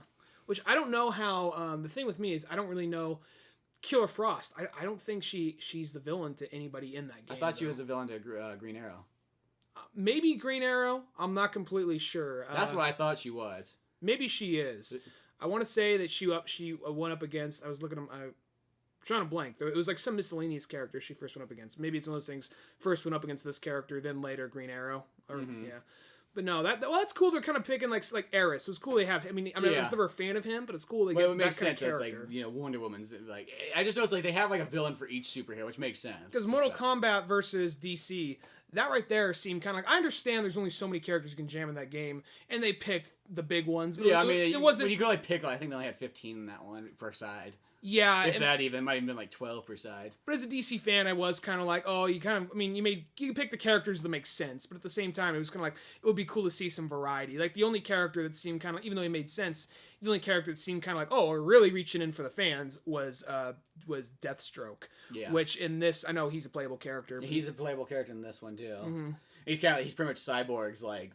Which I don't know how. The thing with me is I don't really know. Killer Frost. I don't think she's the villain to anybody in that game.
I thought she was the villain to Green Arrow.
Maybe Green Arrow. I'm not completely sure.
That's what I thought she was.
Maybe she is. I want to say that she went up against. I was looking at I'm trying to blank. It was like some miscellaneous character she first went up against. Maybe it's one of those things. First went up against this character, then later Green Arrow. Or yeah. But no, that's cool. They're kind of picking like Eris. It was cool they have. I mean, I was never a fan of him, but it's cool they get that kind of character. It's
like Wonder Woman's like. I just noticed like they have like a villain for each superhero, which makes sense.
Because Mortal Kombat versus DC, that right there seemed kind of like I understand. There's only so many characters you can jam in that game, and they picked the big ones. But it wasn't.
But you could like pick. I think they only had 15 in that one per side.
Yeah,
if that even, it might have been like 12 per side.
But as a DC fan, I was kind of like, oh, you can pick the characters that make sense, but at the same time, it was kind of like it would be cool to see some variety. Like the only character that seemed kind of, even though he made sense, the only character that seemed kind of like, oh, we're really reaching in for the fans was Deathstroke. Yeah. Which in this, I know he's a playable character.
He's a playable character in this one too. Mm-hmm. He's pretty much Cyborg's like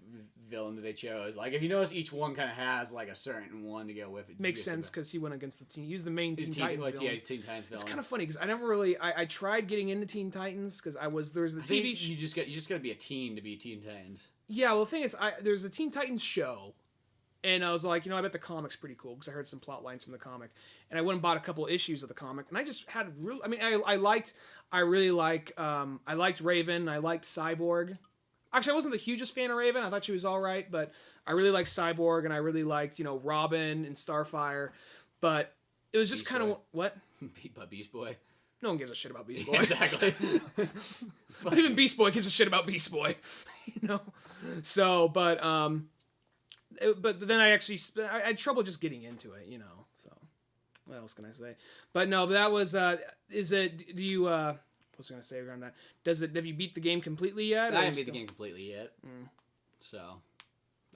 villain that they chose. Like if you notice, each one kind of has like a certain one to go with it.
Makes sense because he went against the team. He was the main Teen Titans villain.
Yeah, Teen Titans villain.
It's kind of funny because I never really. I tried getting into Teen Titans because there's the TV.
You just got to be a teen to be Teen Titans.
Yeah, well the thing is, there's a Teen Titans show. And I was like, I bet the comic's pretty cool because I heard some plot lines from the comic, and I went and bought a couple issues of the comic, and I just had real. I mean, I liked Raven, I liked Cyborg. Actually, I wasn't the hugest fan of Raven. I thought she was all right, but I really liked Cyborg, and I really liked Robin and Starfire. But it was just kind of what?
Beast Boy.
No one gives a shit about Beast Boy.
Exactly.
Not even Beast Boy gives a shit about Beast Boy. So, but then I had trouble just getting into it, so what else can I say? But no, that was, do you, what was I going to say around that? Have you beat the game completely yet?
I haven't beat the game completely yet. So,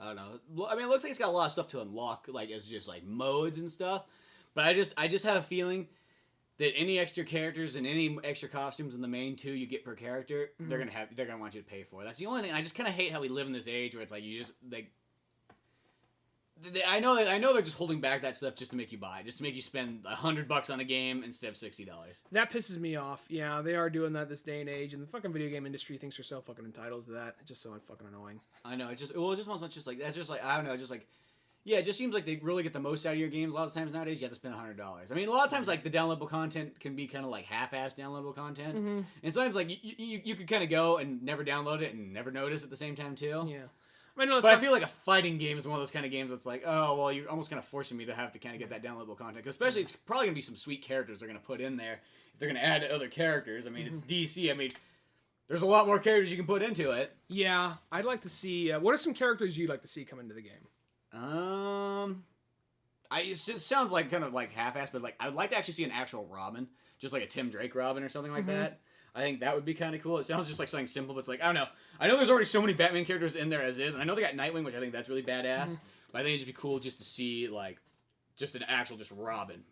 I don't know. I mean, it looks like it's got a lot of stuff to unlock, like, as just, like, modes and stuff. But I just have a feeling that any extra characters and any extra costumes in the main 2 you get per character, they're gonna want you to pay for. That's the only thing. I just kind of hate how we live in this age where it's like, you just, like, I know they're just holding back that stuff just to make you buy, just to make you spend $100 on a game instead of $60.
That pisses me off. Yeah, they are doing that this day and age, and the fucking video game industry thinks they're so fucking entitled to that. It's just so fucking annoying.
I know. It's just like that's just like I don't know. Just like yeah, it just seems like they really get the most out of your games. A lot of times nowadays, you have to spend $100. I mean, a lot of times like the downloadable content can be kind of like half-assed downloadable content, and sometimes like you could kind of go and never download it and never notice at the same time too.
Yeah.
I feel like a fighting game is one of those kind of games that's like, oh, well, you're almost kind of forcing me to have to kind of get that downloadable content. Because especially, it's probably going to be some sweet characters they're going to put in there. If they're going to add other characters. I mean, it's DC. I mean, there's a lot more characters you can put into it.
Yeah, I'd like to see... what are some characters you'd like to see come into the game?
It sounds like kind of like half-assed, but like I'd like to actually see an actual Robin. Just like a Tim Drake Robin or something like that. I think that would be kind of cool. It sounds just like something simple, but it's like, I don't know. I know there's already so many Batman characters in there as is, and I know they got Nightwing, which I think that's really badass, but I think it'd just be cool just to see, like, just an actual just Robin.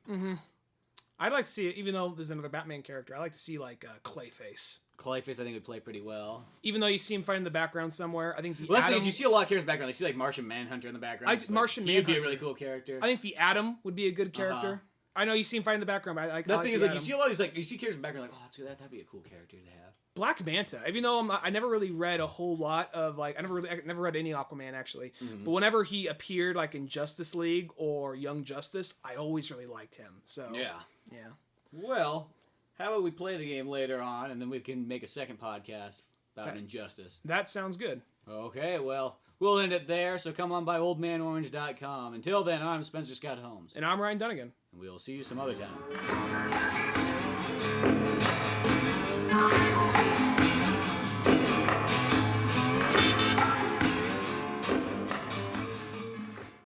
I'd like to see it, even though there's another Batman character, I'd like to see, like, Clayface.
Clayface, I think, would play pretty well.
Even though you see him fighting in the background somewhere, I think
the Atom... you see a lot of characters in the background. You see, like, Martian Manhunter in the background.
Manhunter. He
would be a really cool character.
I think the Atom would be a good character. I know you see him fighting in the background, but
that's the thing is, like, you see a lot of these, like, you see characters in the background, like, oh, that'd be a cool character to have.
Black Manta. Even though I never really read a whole lot of, like, I never read any Aquaman, actually. But whenever he appeared, like, in Justice League or Young Justice, I always really liked him. So yeah.
Well, how about we play the game later on, and then we can make a second podcast about Injustice.
That sounds good.
Okay, well, we'll end it there, so come on by oldmanorange.com. Until then, I'm Spencer Scott Holmes.
And I'm Ryan Dunigan.
And we'll see you some other time.